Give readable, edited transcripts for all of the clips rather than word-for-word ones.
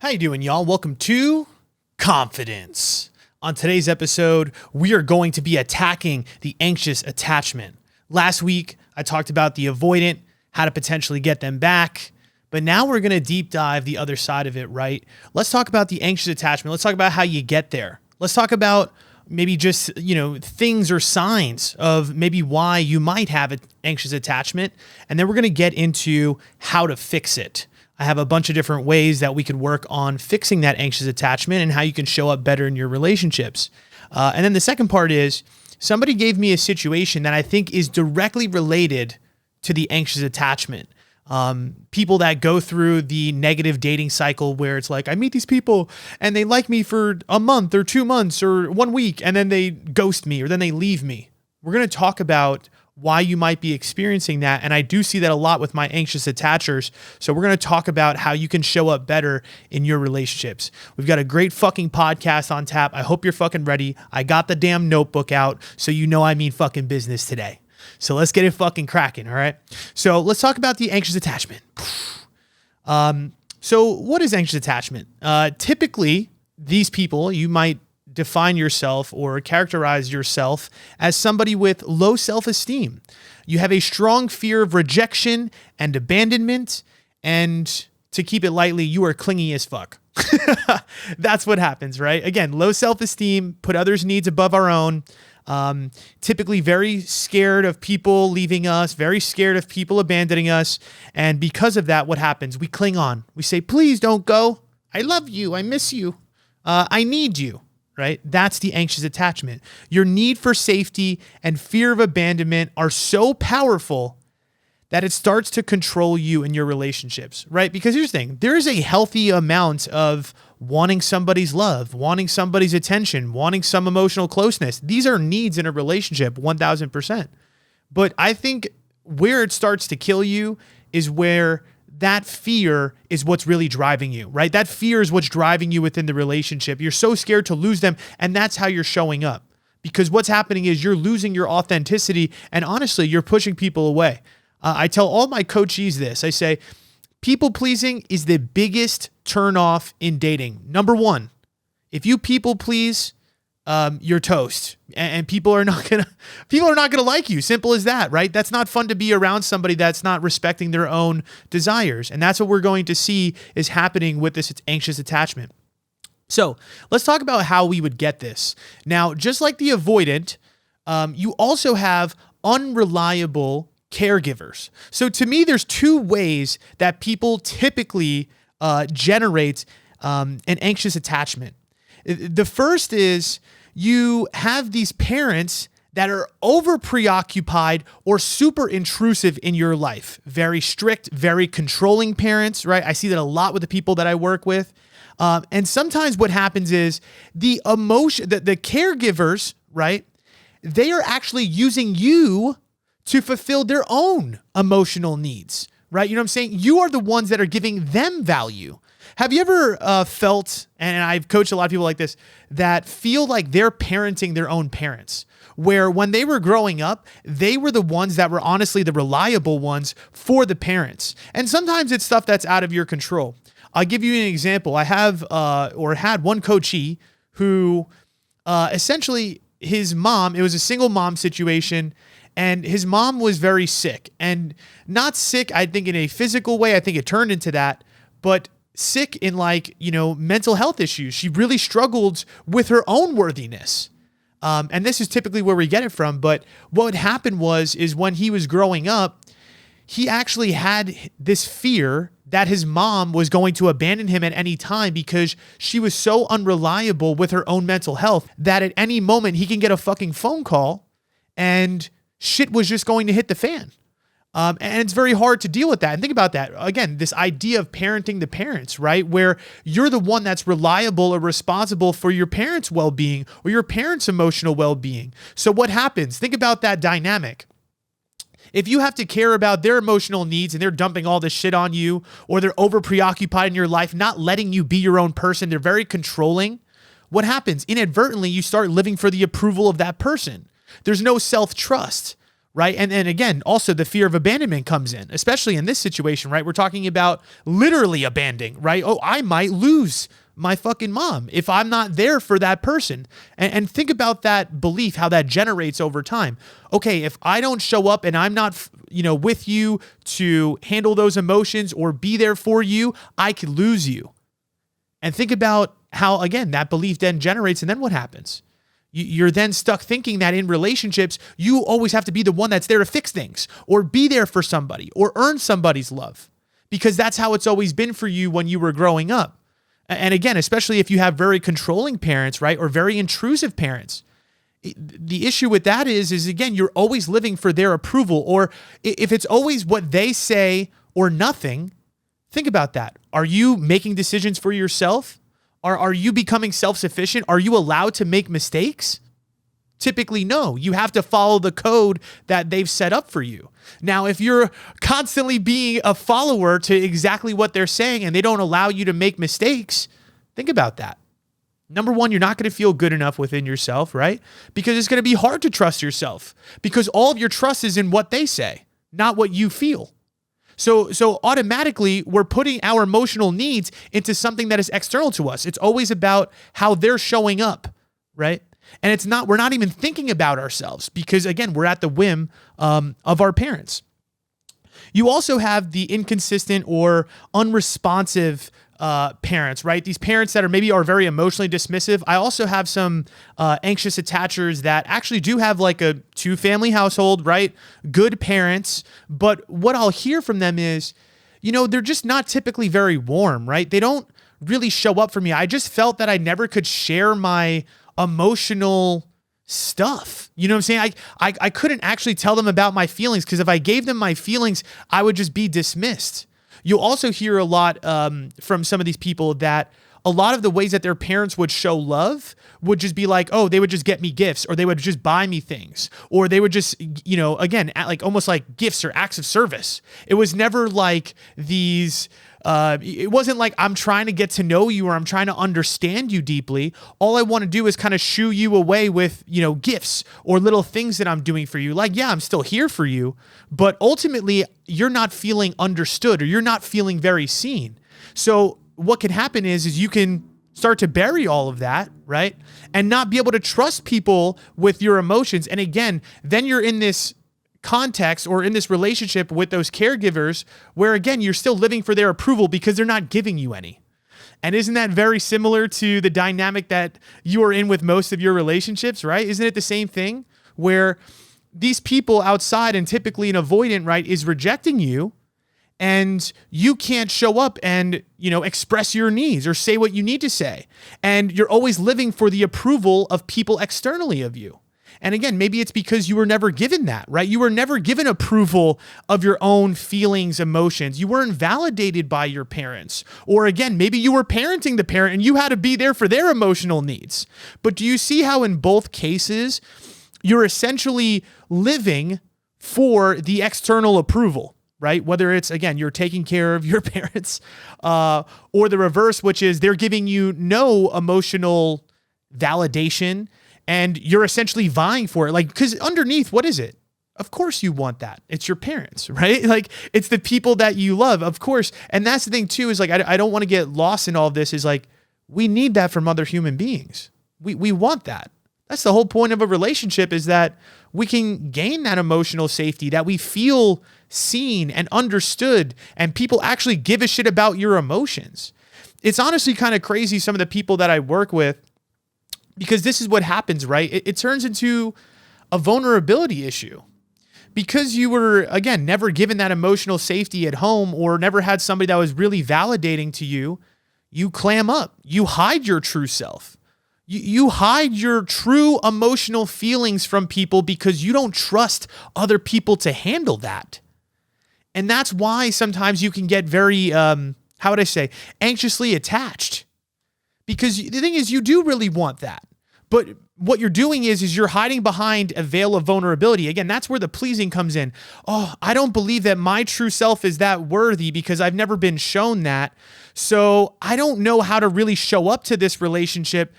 How you doing, y'all? Welcome to Confidence. On today's episode, we are going to be attacking the anxious attachment. Last week, I talked about the avoidant, how to potentially get them back, but now we're going to deep dive the other side of it, right? Let's talk about the anxious attachment. Let's talk about how you get there. Let's talk about maybe just, things or signs of maybe why you might have an anxious attachment, and then we're going to get into how to fix it. I have a bunch of different ways that we could work on fixing that anxious attachment and how you can show up better in your relationships. And then the second part is somebody gave me a situation that I think is directly related to the anxious attachment. People that go through the negative dating cycle where it's like, I meet these people and they like me for a month or 2 months or 1 week, and then they ghost me or then they leave me. We're going to talk about why you might be experiencing that. And I do see that a lot with my anxious attachers. So we're going to talk about how you can show up better in your relationships. We've got a great fucking podcast on tap. I hope you're fucking ready. I got the damn notebook out, so you know I mean fucking business today. So let's get it fucking cracking, all right? So let's talk about the anxious attachment. So what is anxious attachment? Typically, these people, you might define yourself or characterize yourself as somebody with low self-esteem. You have a strong fear of rejection and abandonment, and to keep it lightly, you are clingy as fuck. That's what happens, right? Again, low self-esteem, put others' needs above our own. Typically very scared of people leaving us, very scared of people abandoning us. And because of that, what happens? We cling on. We say, please don't go. I love you. I miss you. I need you. Right? That's the anxious attachment. Your need for safety and fear of abandonment are so powerful that it starts to control you in your relationships, right? Because here's the thing, there is a healthy amount of wanting somebody's love, wanting somebody's attention, wanting some emotional closeness. These are needs in a relationship, 1000%. But I think where it starts to kill you is where that fear is what's really driving you, right? That fear is what's driving you within the relationship. You're so scared to lose them, and that's how you're showing up. Because what's happening is you're losing your authenticity, and honestly, you're pushing people away. I tell all my coachees this. I say, people pleasing is the biggest turnoff in dating. Number one, if you people please, you're toast, and people are not gonna like you. Simple as that, right? That's not fun to be around somebody that's not respecting their own desires, and that's what we're going to see is happening with this anxious attachment. So let's talk about how we would get this. Now, just like the avoidant, you also have unreliable caregivers. So to me, there's two ways that people typically generate an anxious attachment. The first is you have these parents that are over preoccupied or super intrusive in your life. Very strict, very controlling parents, right? I see that a lot with the people that I work with. And sometimes what happens is the caregivers, right? They are actually using you to fulfill their own emotional needs, right? You know what I'm saying? You are the ones that are giving them value. Have you ever felt, and I've coached a lot of people like this, that feel like they're parenting their own parents, where when they were growing up, they were the ones that were honestly the reliable ones for the parents. And sometimes it's stuff that's out of your control. I'll give you an example. I have had one coachee who essentially his mom, it was a single mom situation, and his mom was very sick, and not sick, I think in a physical way. I think it turned into that, but sick in mental health issues. She really struggled with her own worthiness. And this is typically where we get it from. But what happened is when he was growing up, he actually had this fear that his mom was going to abandon him at any time because she was so unreliable with her own mental health that at any moment he can get a fucking phone call and shit was just going to hit the fan. And it's very hard to deal with that. And think about that. Again, this idea of parenting the parents, right? Where you're the one that's reliable or responsible for your parents' well-being or your parents' emotional well-being. So what happens? Think about that dynamic. If you have to care about their emotional needs and they're dumping all this shit on you, or they're over preoccupied in your life, not letting you be your own person, they're very controlling. What happens? Inadvertently, you start living for the approval of that person. There's no self-trust, right? And again, also the fear of abandonment comes in, especially in this situation, right? We're talking about literally abandoning, right? Oh, I might lose my fucking mom if I'm not there for that person. And think about that belief, how that generates over time. Okay, if I don't show up and I'm not, with you to handle those emotions or be there for you, I could lose you. And think about how, again, that belief then generates, and then what happens? You're then stuck thinking that in relationships, you always have to be the one that's there to fix things or be there for somebody or earn somebody's love, because that's how it's always been for you when you were growing up. And again, especially if you have very controlling parents, right, or very intrusive parents, the issue with that is again, you're always living for their approval, or if it's always what they say or nothing, think about that. Are you making decisions for yourself? Are you becoming self-sufficient? Are you allowed to make mistakes? Typically, no. You have to follow the code that they've set up for you. Now, if you're constantly being a follower to exactly what they're saying and they don't allow you to make mistakes, think about that. Number one, you're not going to feel good enough within yourself, right? Because it's going to be hard to trust yourself because all of your trust is in what they say, not what you feel. So automatically, we're putting our emotional needs into something that is external to us. It's always about how they're showing up, right? And we're not even thinking about ourselves because, again, we're at the whim of our parents. You also have the inconsistent or unresponsive parents, right? These parents that are very emotionally dismissive. I also have some anxious attachers that actually do have like a 2-family household, right? Good parents. But what I'll hear from them is, they're just not typically very warm, right? They don't really show up for me. I just felt that I never could share my emotional stuff. You know what I'm saying? I couldn't actually tell them about my feelings because if I gave them my feelings, I would just be dismissed. You'll also hear a lot from some of these people that a lot of the ways that their parents would show love would just be like, oh, they would just get me gifts, or they would just buy me things, or they would just, again, like almost like gifts or acts of service. It was never like these, it wasn't like I'm trying to get to know you or I'm trying to understand you deeply. All I want to do is kind of shoo you away with, gifts or little things that I'm doing for you. Like, yeah, I'm still here for you, but ultimately you're not feeling understood or you're not feeling very seen. So what can happen is you can start to bury all of that, right? And not be able to trust people with your emotions. And again, then you're in this context or in this relationship with those caregivers where, again, you're still living for their approval because they're not giving you any. And isn't that very similar to the dynamic that you are in with most of your relationships, right? Isn't it the same thing where these people outside and typically an avoidant, right, is rejecting you, and you can't show up and, express your needs or say what you need to say. And you're always living for the approval of people externally of you. And again, maybe it's because you were never given that, right? You were never given approval of your own feelings, emotions. You weren't validated by your parents. Or again, maybe you were parenting the parent and you had to be there for their emotional needs. But do you see how in both cases, you're essentially living for the external approval? Right? Whether it's, again, you're taking care of your parents or the reverse, which is they're giving you no emotional validation and you're essentially vying for it. Like, because underneath, what is it? Of course you want that. It's your parents, right? Like, it's the people that you love, of course. And that's the thing too, is like, I don't want to get lost in all of this, is like, we need that from other human beings. We want that. That's the whole point of a relationship, is that we can gain that emotional safety, that we feel seen and understood, and people actually give a shit about your emotions. It's honestly kind of crazy, some of the people that I work with, because this is what happens, right? It turns into a vulnerability issue. Because you were, again, never given that emotional safety at home or never had somebody that was really validating to you, you clam up. You hide your true self. You hide your true emotional feelings from people because you don't trust other people to handle that. And that's why sometimes you can get very, anxiously attached. Because the thing is, you do really want that. But what you're doing is you're hiding behind a veil of vulnerability. Again, that's where the pleasing comes in. Oh, I don't believe that my true self is that worthy because I've never been shown that. So I don't know how to really show up to this relationship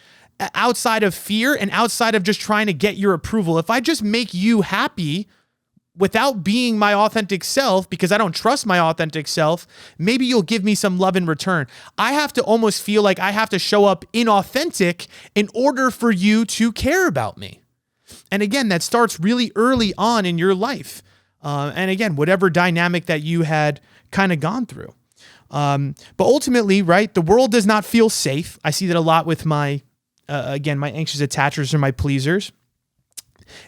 outside of fear and outside of just trying to get your approval. If I just make you happy, without being my authentic self, because I don't trust my authentic self, maybe you'll give me some love in return. I have to almost feel like I have to show up inauthentic in order for you to care about me. And again, that starts really early on in your life. And again, whatever dynamic that you had kind of gone through. But ultimately, right, the world does not feel safe. I see that a lot with my anxious attachers or my pleasers.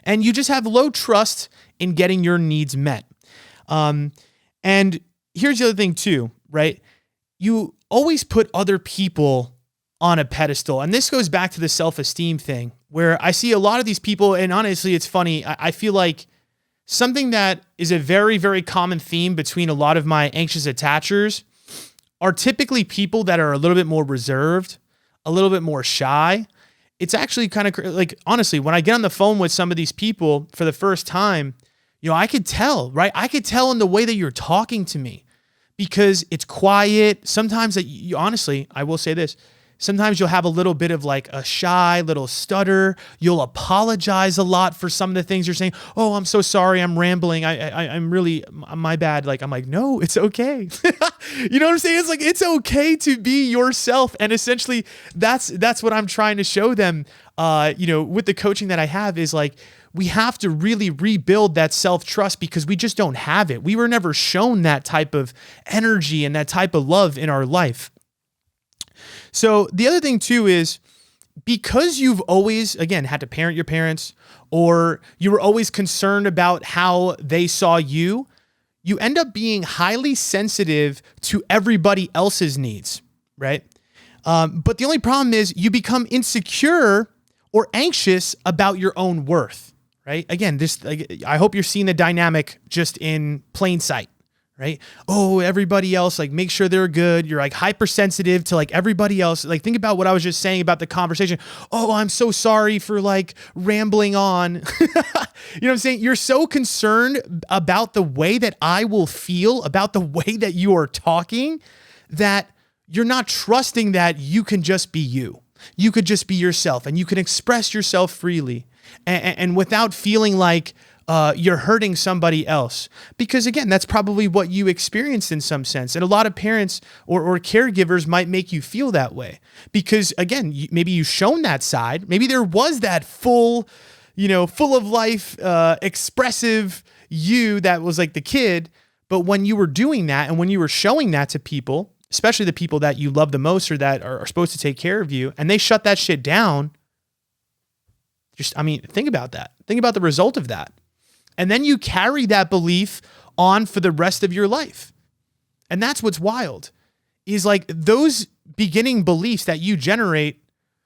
And you just have low trust in getting your needs met. And here's the other thing too, right? You always put other people on a pedestal. And this goes back to the self-esteem thing, where I see a lot of these people, and honestly, it's funny. I feel like something that is a very, very common theme between a lot of my anxious attachers are typically people that are a little bit more reserved, a little bit more shy. It's actually kind of like, honestly, when I get on the phone with some of these people for the first time, I could tell, right? I could tell in the way that you're talking to me because it's quiet. Sometimes honestly, I will say this. Sometimes you'll have a little bit of like a shy little stutter. You'll apologize a lot for some of the things you're saying. Oh, I'm so sorry. I'm rambling. I'm really, my bad. Like, I'm like, no, it's okay. You know what I'm saying? It's like, it's okay to be yourself. And essentially that's what I'm trying to show them, with the coaching that I have is like, we have to really rebuild that self-trust because we just don't have it. We were never shown that type of energy and that type of love in our life. So the other thing too is because you've always, again, had to parent your parents or you were always concerned about how they saw you, you end up being highly sensitive to everybody else's needs, right? But the only problem is you become insecure or anxious about your own worth, right? Again, I hope you're seeing the dynamic just in plain sight. Right? Oh, everybody else, like make sure they're good. You're like hypersensitive to like everybody else. Like think about what I was just saying about the conversation. Oh, I'm so sorry for like rambling on. You know what I'm saying? You're so concerned about the way that I will feel, about the way that you are talking, that you're not trusting that you can just be you. You could just be yourself and you can express yourself freely and without feeling like you're hurting somebody else. Because again, that's probably what you experienced in some sense. And a lot of parents or caregivers might make you feel that way because again, maybe you've shown that side. Maybe there was that full of life, expressive you that was like the kid. But when you were doing that and when you were showing that to people, especially the people that you love the most or that are supposed to take care of you, and they shut that shit down, think about that. Think about the result of that. And then you carry that belief on for the rest of your life. And that's what's wild is like those beginning beliefs that you generate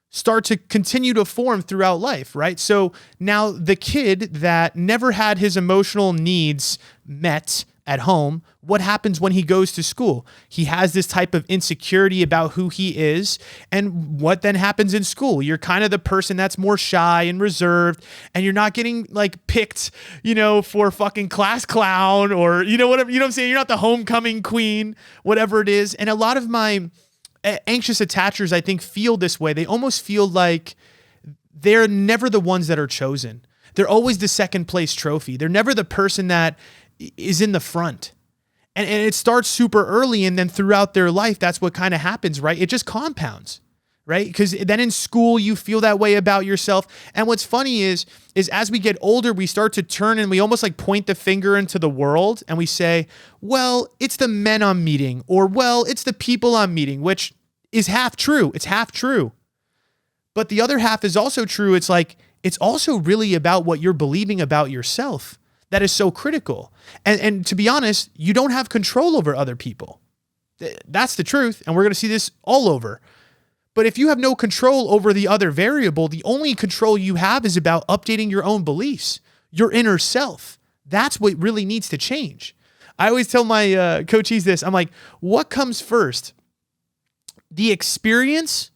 start to continue to form throughout life, right? So now the kid that never had his emotional needs met at home, what happens when he goes to school? He has this type of insecurity about who he is. And what then happens in school? You're kind of the person that's more shy and reserved, and you're not getting like picked, for fucking class clown or, whatever, what I'm saying? You're not the homecoming queen, whatever it is. And a lot of my anxious attachers, I think, feel this way. They almost feel like they're never the ones that are chosen. They're always the second place trophy. They're never the person that is in the front. And it starts super early. And then throughout their life, that's what kind of happens, right? It just compounds, right? Because then in school, you feel that way about yourself. And what's funny is as we get older, we start to turn and we almost like point the finger into the world and we say, well, it's the men I'm meeting, or well, it's the people I'm meeting, which is half true. It's half true. But the other half is also true. It's like, it's also really about what you're believing about yourself. That is so critical. And to be honest, you don't have control over other people. That's the truth. And we're going to see this all over. But if you have no control over the other variable, the only control you have is about updating your own beliefs, your inner self. That's what really needs to change. I always tell my coachees this. I'm like, what comes first? The experience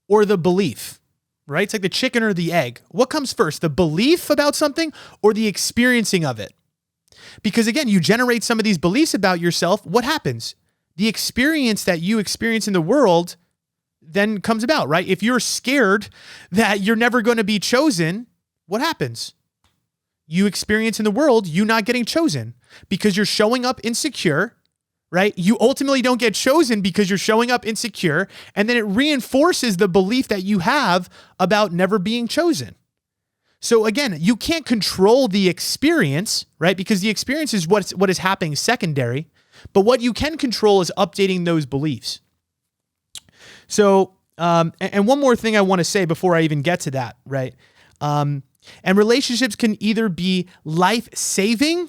or the belief? Right? It's like the chicken or the egg. What comes first, the belief about something or the experiencing of it? Because again, you generate some of these beliefs about yourself. What happens? The experience that you experience in the world then comes about, right? If you're scared that you're never going to be chosen, what happens? you experience in the world you not getting chosen because you're showing up insecure, right? You ultimately don't get chosen because you're showing up insecure, and then it reinforces the belief that you have about never being chosen. So again, you can't control the experience, right? Because the experience is what is happening secondary, but what you can control is updating those beliefs. So, and one more thing I want to say before I even get to that, right? And relationships can either be life-saving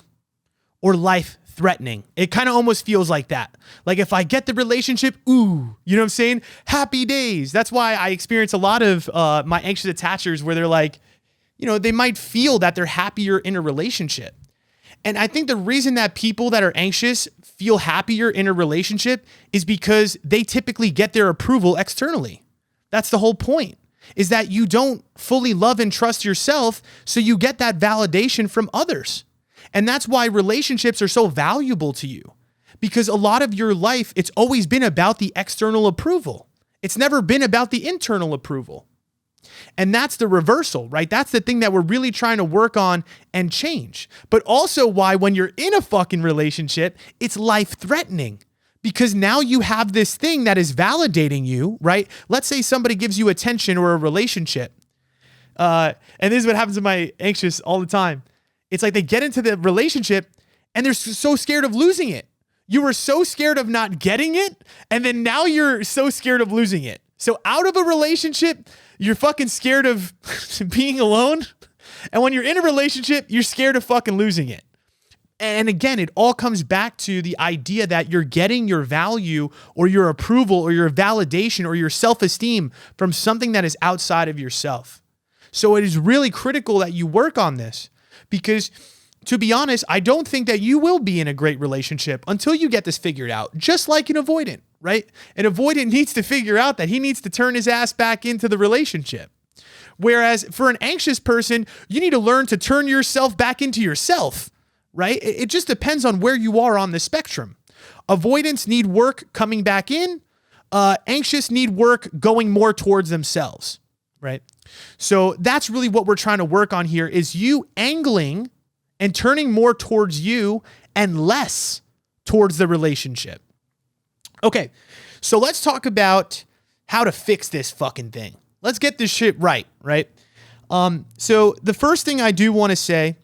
or life-threatening. It kind of almost feels like that. Like if I get the relationship, ooh, you know what I'm saying? Happy days. That's why I experience a lot of my anxious attachers where they're like, you know, they might feel that they're happier in a relationship. And I think the reason that people that are anxious feel happier in a relationship is because they typically get their approval externally. That's the whole point, is that you don't fully love and trust yourself, so you get that validation from others. And that's why relationships are so valuable to you, because a lot of your life, it's always been about the external approval. It's never been about the internal approval. And that's the reversal, right? That's the thing that we're really trying to work on and change. But also why when you're in a fucking relationship, it's life-threatening, because now you have this thing that is validating you, right? Let's say somebody gives you attention or a relationship. And this is what happens to my anxious all the time. It's like they get into the relationship and they're so scared of losing it. You were so scared of not getting it, and then now you're so scared of losing it. So out of a relationship, you're fucking scared of being alone. And when you're in a relationship, you're scared of fucking losing it. And again, it all comes back to the idea that you're getting your value or your approval or your validation or your self-esteem from something that is outside of yourself. So it is really critical that you work on this, because to be honest, I don't think that you will be in a great relationship until you get this figured out, just like an avoidant, right? An avoidant needs to figure out that he needs to turn his ass back into the relationship. Whereas for an anxious person, you need to learn to turn yourself back into yourself, right? It just depends on where you are on the spectrum. Avoidants need work coming back in. Anxious need work going more towards themselves, right? So that's really what we're trying to work on here, is you angling and turning more towards you and less towards the relationship. Okay, so let's talk about how to fix this fucking thing. Let's get this shit right? So the first thing I do want to say,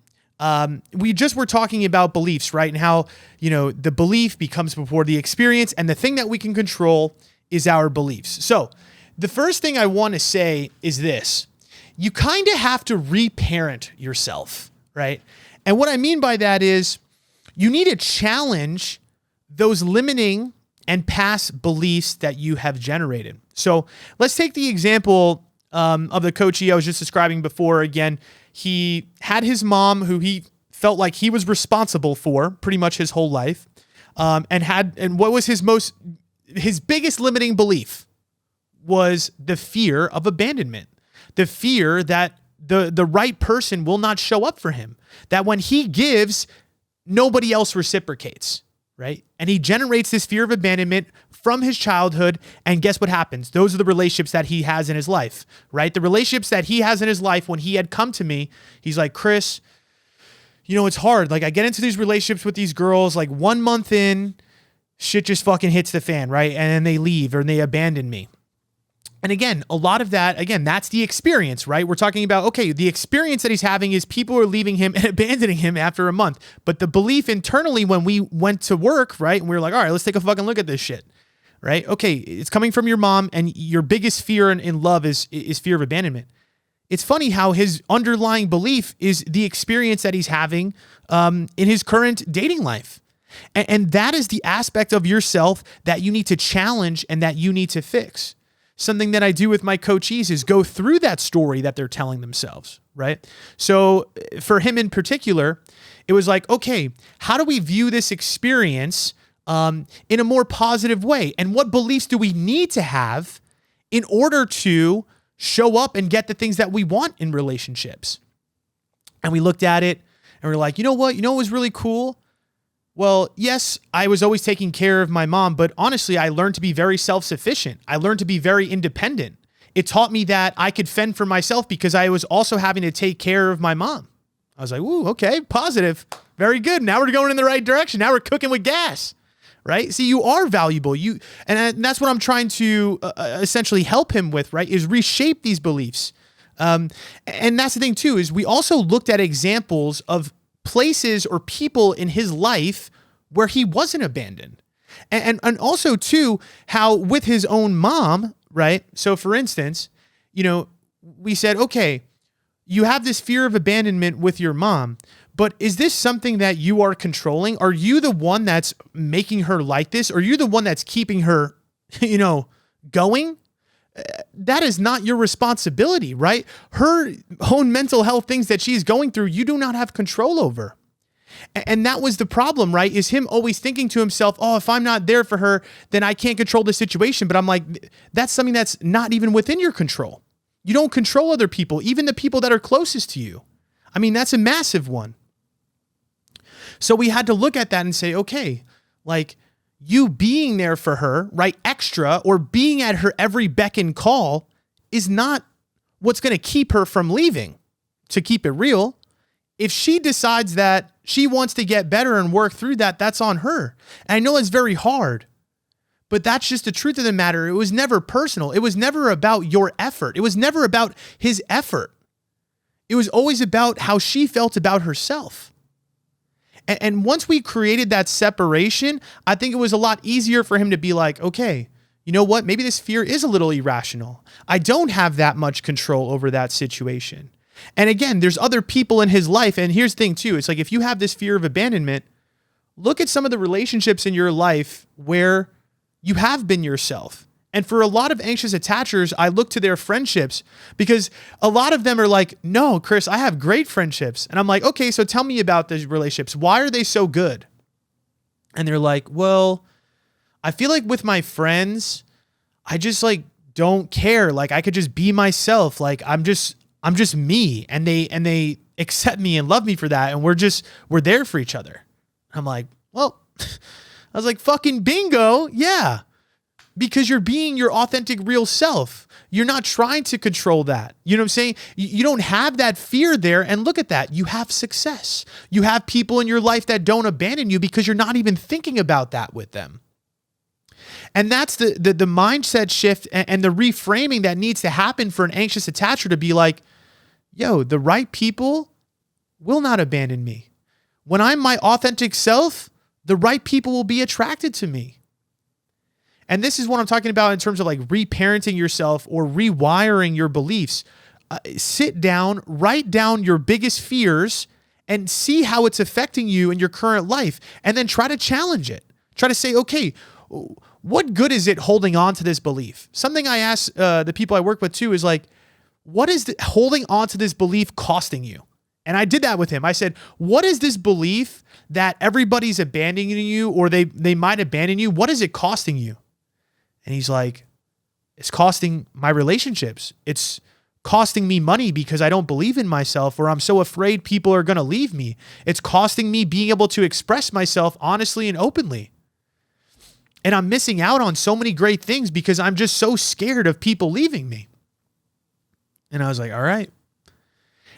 we just were talking about beliefs, right? And how, you know, the belief becomes before the experience, and the thing that we can control is our beliefs. So the first thing I want to say is this: you kind of have to reparent yourself, right? And what I mean by that is you need to challenge those limiting and past beliefs that you have generated. So let's take the example of the coachee I was just describing before. Again, he had his mom, who he felt like he was responsible for pretty much his whole life, and what was his biggest limiting belief was the fear of abandonment, the fear that the right person will not show up for him, that when he gives, nobody else reciprocates, right? And he generates this fear of abandonment from his childhood. And guess what happens? Those are the relationships that he has in his life, right? The relationships that he has in his life, when he had come to me, he's like, Chris, you know, it's hard. Like, I get into these relationships with these girls, like 1 month in, shit just fucking hits the fan, right? And then they leave or they abandon me. And again, a lot of that, again, that's the experience, right? We're talking about, okay, the experience that he's having is people are leaving him and abandoning him after a month. But the belief internally when we went to work, right? And we were like, all right, let's take a fucking look at this shit, right? Okay, it's coming from your mom, and your biggest fear in love is fear of abandonment. It's funny how his underlying belief is the experience that he's having in his current dating life. And that is the aspect of yourself that you need to challenge and that you need to fix. Something that I do with my coachees is go through that story that they're telling themselves, right? So for him in particular, it was like, okay, how do we view this experience in a more positive way? And what beliefs do we need to have in order to show up and get the things that we want in relationships? And we looked at it and we're like, you know what? You know what was really cool? Well, yes, I was always taking care of my mom, but honestly, I learned to be very self-sufficient. I learned to be very independent. It taught me that I could fend for myself because I was also having to take care of my mom, I was like, ooh, okay, positive. Very good. Now we're going in the right direction. Now we're cooking with gas, right? See, you are valuable. And that's what I'm trying to essentially help him with, right? Is reshape these beliefs. And that's the thing too, is we also looked at examples of places or people in his life where he wasn't abandoned. And also too, how with his own mom, right? So for instance, we said, okay, you have this fear of abandonment with your mom, but is this something that you are controlling? Are you the one that's making her like this? Are you the one that's keeping her, going? That is not your responsibility, right? Her own mental health things that she's going through, you do not have control over. And that was the problem, right? Is him always thinking to himself, oh, if I'm not there for her, then I can't control the situation. But I'm like, that's something that's not even within your control. You don't control other people, even the people that are closest to you. I mean, that's a massive one. So we had to look at that and say, okay, like you being there for her, right? Extra, or being at her every beck and call is not what's going to keep her from leaving. To keep it real, if she decides that she wants to get better and work through that, that's on her. And I know it's very hard, but that's just the truth of the matter. It was never personal. It was never about your effort. It was never about his effort. It was always about how she felt about herself. And once we created that separation, I think it was a lot easier for him to be like, okay, you know what? Maybe this fear is a little irrational. I don't have that much control over that situation. And again, there's other people in his life. And here's the thing too. It's like, if you have this fear of abandonment, look at some of the relationships in your life where you have been yourself. And for a lot of anxious attachers, I look to their friendships because a lot of them are like, no, Chris, I have great friendships. And I'm like, okay, so tell me about these relationships. Why are they so good? And they're like, well, I feel like with my friends, I just like don't care. Like I could just be myself. Like I'm just me, and they accept me and love me for that. And we're there for each other. I'm like, well, I was like, fucking bingo. Yeah. Because you're being your authentic, real self. You're not trying to control that. You know what I'm saying? You don't have that fear there. And look at that. You have success. You have people in your life that don't abandon you because you're not even thinking about that with them. And that's the mindset shift and the reframing that needs to happen for an anxious attacher to be like, yo, the right people will not abandon me. When I'm my authentic self, the right people will be attracted to me. And this is what I'm talking about in terms of like reparenting yourself or rewiring your beliefs. Sit down, write down your biggest fears and see how it's affecting you in your current life. And then try to challenge it. Try to say, okay, what good is it holding on to this belief? Something I ask the people I work with too is like, what is holding on to this belief costing you? And I did that with him. I said, what is this belief that everybody's abandoning you or they might abandon you? What is it costing you? And he's like, it's costing my relationships. It's costing me money because I don't believe in myself or I'm so afraid people are going to leave me. It's costing me being able to express myself honestly and openly. And I'm missing out on so many great things because I'm just so scared of people leaving me. And I was like, all right.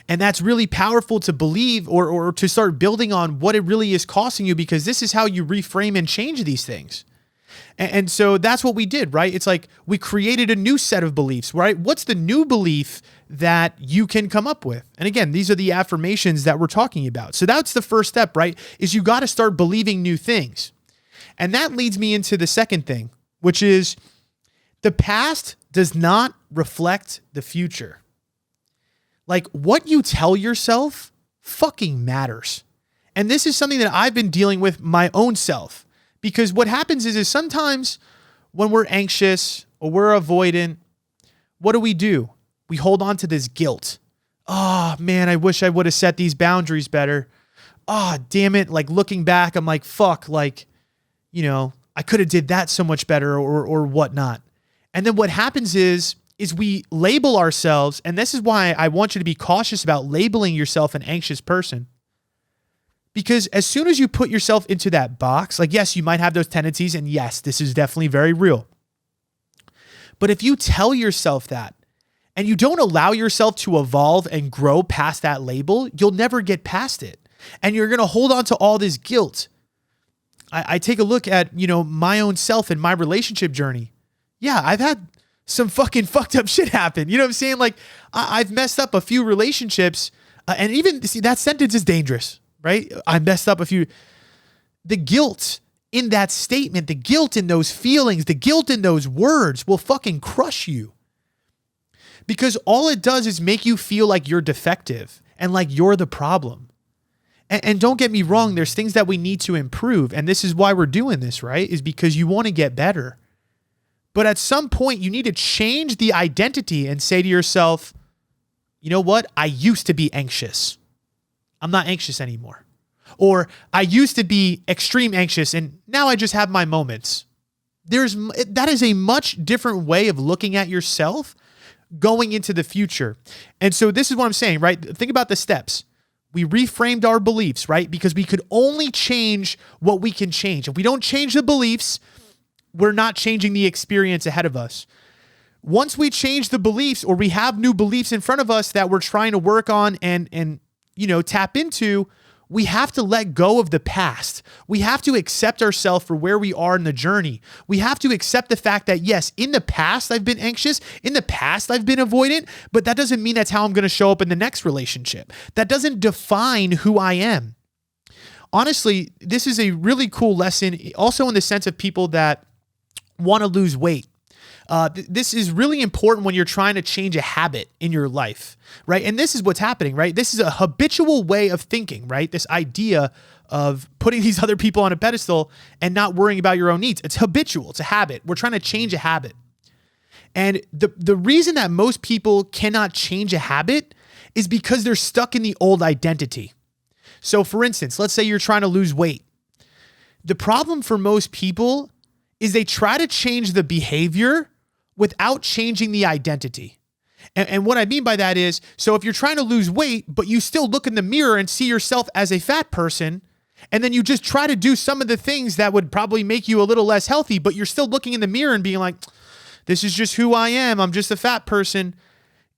And that's really powerful to believe or to start building on what it really is costing you, because this is how you reframe and change these things. And so that's what we did, right? It's like we created a new set of beliefs, right? What's the new belief that you can come up with? And again, these are the affirmations that we're talking about. So that's the first step, right? Is you got to start believing new things. And that leads me into the second thing, which is the past does not reflect the future. Like what you tell yourself fucking matters. And this is something that I've been dealing with my own self. Because what happens is sometimes when we're anxious or we're avoidant, what do? We hold on to this guilt. Oh man, I wish I would have set these boundaries better. Oh, damn it. Like looking back, I'm like, fuck, like, I could have did that so much better or whatnot. And then what happens is we label ourselves. And this is why I want you to be cautious about labeling yourself an anxious person. Because as soon as you put yourself into that box, like, yes, you might have those tendencies. And yes, this is definitely very real. But if you tell yourself that, and you don't allow yourself to evolve and grow past that label, you'll never get past it. And you're going to hold on to all this guilt. I take a look at, my own self and my relationship journey. Yeah, I've had some fucking fucked up shit happen. You know what I'm saying? Like I've messed up a few relationships and even see that sentence is dangerous, right? I messed up a few. The guilt in that statement, the guilt in those feelings, the guilt in those words will fucking crush you. Because all it does is make you feel like you're defective and like you're the problem. And don't get me wrong, there's things that we need to improve. And this is why we're doing this, right? Is because you want to get better. But at some point, you need to change the identity and say to yourself, you know what? I used to be anxious. I'm not anxious anymore. Or I used to be extreme anxious and now I just have my moments. That is a much different way of looking at yourself going into the future. And so this is what I'm saying, right? Think about the steps. We reframed our beliefs, right? Because we could only change what we can change. If we don't change the beliefs, we're not changing the experience ahead of us. Once we change the beliefs or we have new beliefs in front of us that we're trying to work on and tap into, we have to let go of the past. We have to accept ourselves for where we are in the journey. We have to accept the fact that, yes, in the past, I've been anxious. In the past, I've been avoidant, but that doesn't mean that's how I'm going to show up in the next relationship. That doesn't define who I am. Honestly, this is a really cool lesson, also in the sense of people that want to lose weight. This is really important when you're trying to change a habit in your life, right? And this is what's happening, right? This is a habitual way of thinking, right? This idea of putting these other people on a pedestal and not worrying about your own needs. It's habitual. It's a habit. We're trying to change a habit. And the reason that most people cannot change a habit is because they're stuck in the old identity. So for instance, let's say you're trying to lose weight. The problem for most people is they try to change the behavior without changing the identity. And what I mean by that is, so if you're trying to lose weight, but you still look in the mirror and see yourself as a fat person, and then you just try to do some of the things that would probably make you a little less healthy, but you're still looking in the mirror and being like, this is just who I am. I'm just a fat person.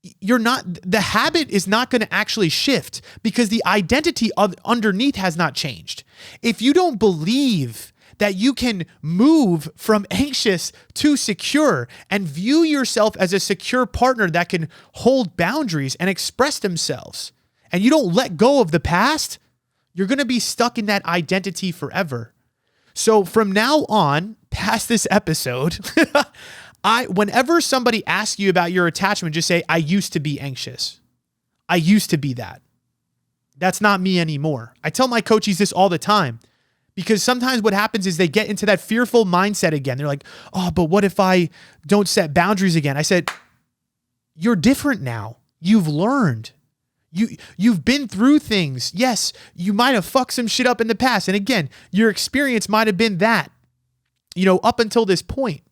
The habit is not going to actually shift because the identity underneath has not changed. If you don't believe that you can move from anxious to secure and view yourself as a secure partner that can hold boundaries and express themselves, and you don't let go of the past, you're going to be stuck in that identity forever. So from now on, past this episode, whenever somebody asks you about your attachment, just say, I used to be anxious. I used to be that. That's not me anymore. I tell my coaches this all the time. Because sometimes what happens is they get into that fearful mindset again. They're like, oh, but what if I don't set boundaries again? I said, you're different now. You've learned. You've been through things. Yes, you might have fucked some shit up in the past. And again, your experience might have been that, up until this point.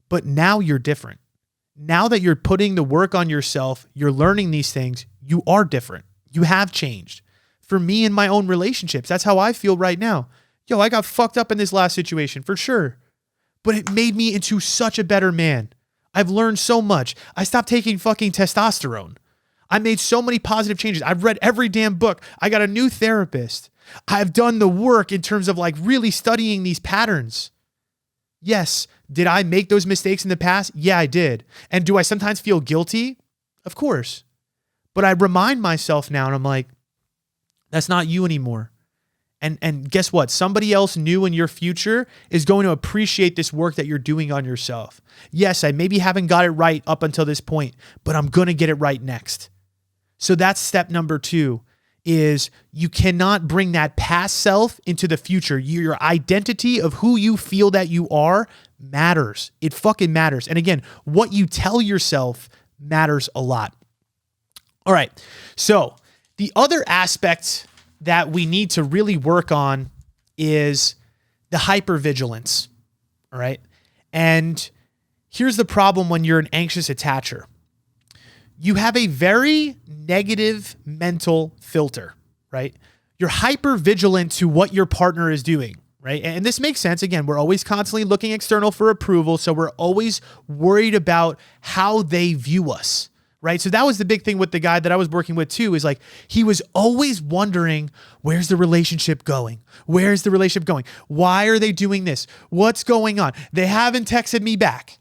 But now you're different. Now that you're putting the work on yourself, you're learning these things, you are different. You have changed. For me in my own relationships, that's how I feel right now. I got fucked up in this last situation for sure, but it made me into such a better man. I've learned so much. I stopped taking fucking testosterone. I made so many positive changes. I've read every damn book. I got a new therapist. I've done the work in terms of like really studying these patterns. Yes. Did I make those mistakes in the past? Yeah, I did. And do I sometimes feel guilty? Of course. But I remind myself now and I'm like, that's not you anymore. And guess what? Somebody else new in your future is going to appreciate this work that you're doing on yourself. Yes, I maybe haven't got it right up until this point, but I'm going to get it right next. So that's step number 2 is you cannot bring that past self into the future. Your identity of who you feel that you are matters. It fucking matters. And again, what you tell yourself matters a lot. All right. So the other aspect that we need to really work on is the hypervigilance. All right. And here's the problem when you're an anxious attacher. You have a very negative mental filter, right? You're hypervigilant to what your partner is doing, right? And this makes sense. Again, we're always constantly looking external for approval. So we're always worried about how they view us, right? So that was the big thing with the guy that I was working with too, is like, he was always wondering, where's the relationship going? Where's the relationship going? Why are they doing this? What's going on? They haven't texted me back.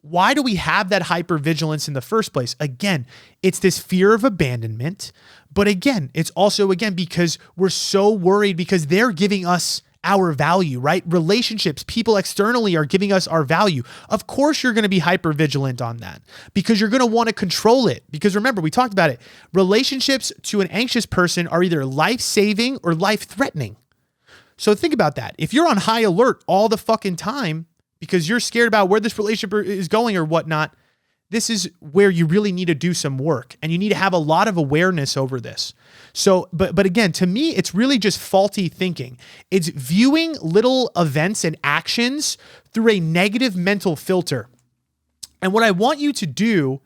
Why do we have that hypervigilance in the first place? Again, it's this fear of abandonment. But again, it's also, again, because we're so worried because they're giving us our value, right? Relationships, people externally are giving us our value. Of course, you're going to be hyper vigilant on that because you're going to want to control it. Because remember, we talked about it. Relationships to an anxious person are either life-saving or life-threatening. So think about that. If you're on high alert all the fucking time because you're scared about where this relationship is going or whatnot, this is where you really need to do some work and you need to have a lot of awareness over this. So, but again, to me, it's really just faulty thinking. It's viewing little events and actions through a negative mental filter. And what I want you to do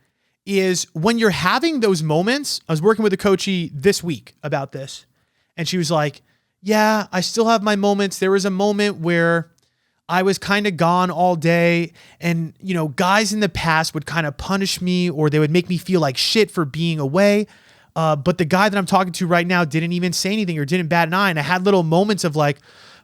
is when you're having those moments, I was working with a coachee this week about this, and she was like, yeah, I still have my moments. There was a moment where I was kind of gone all day and, guys in the past would kind of punish me or they would make me feel like shit for being away. But the guy that I'm talking to right now didn't even say anything or didn't bat an eye. And I had little moments of like,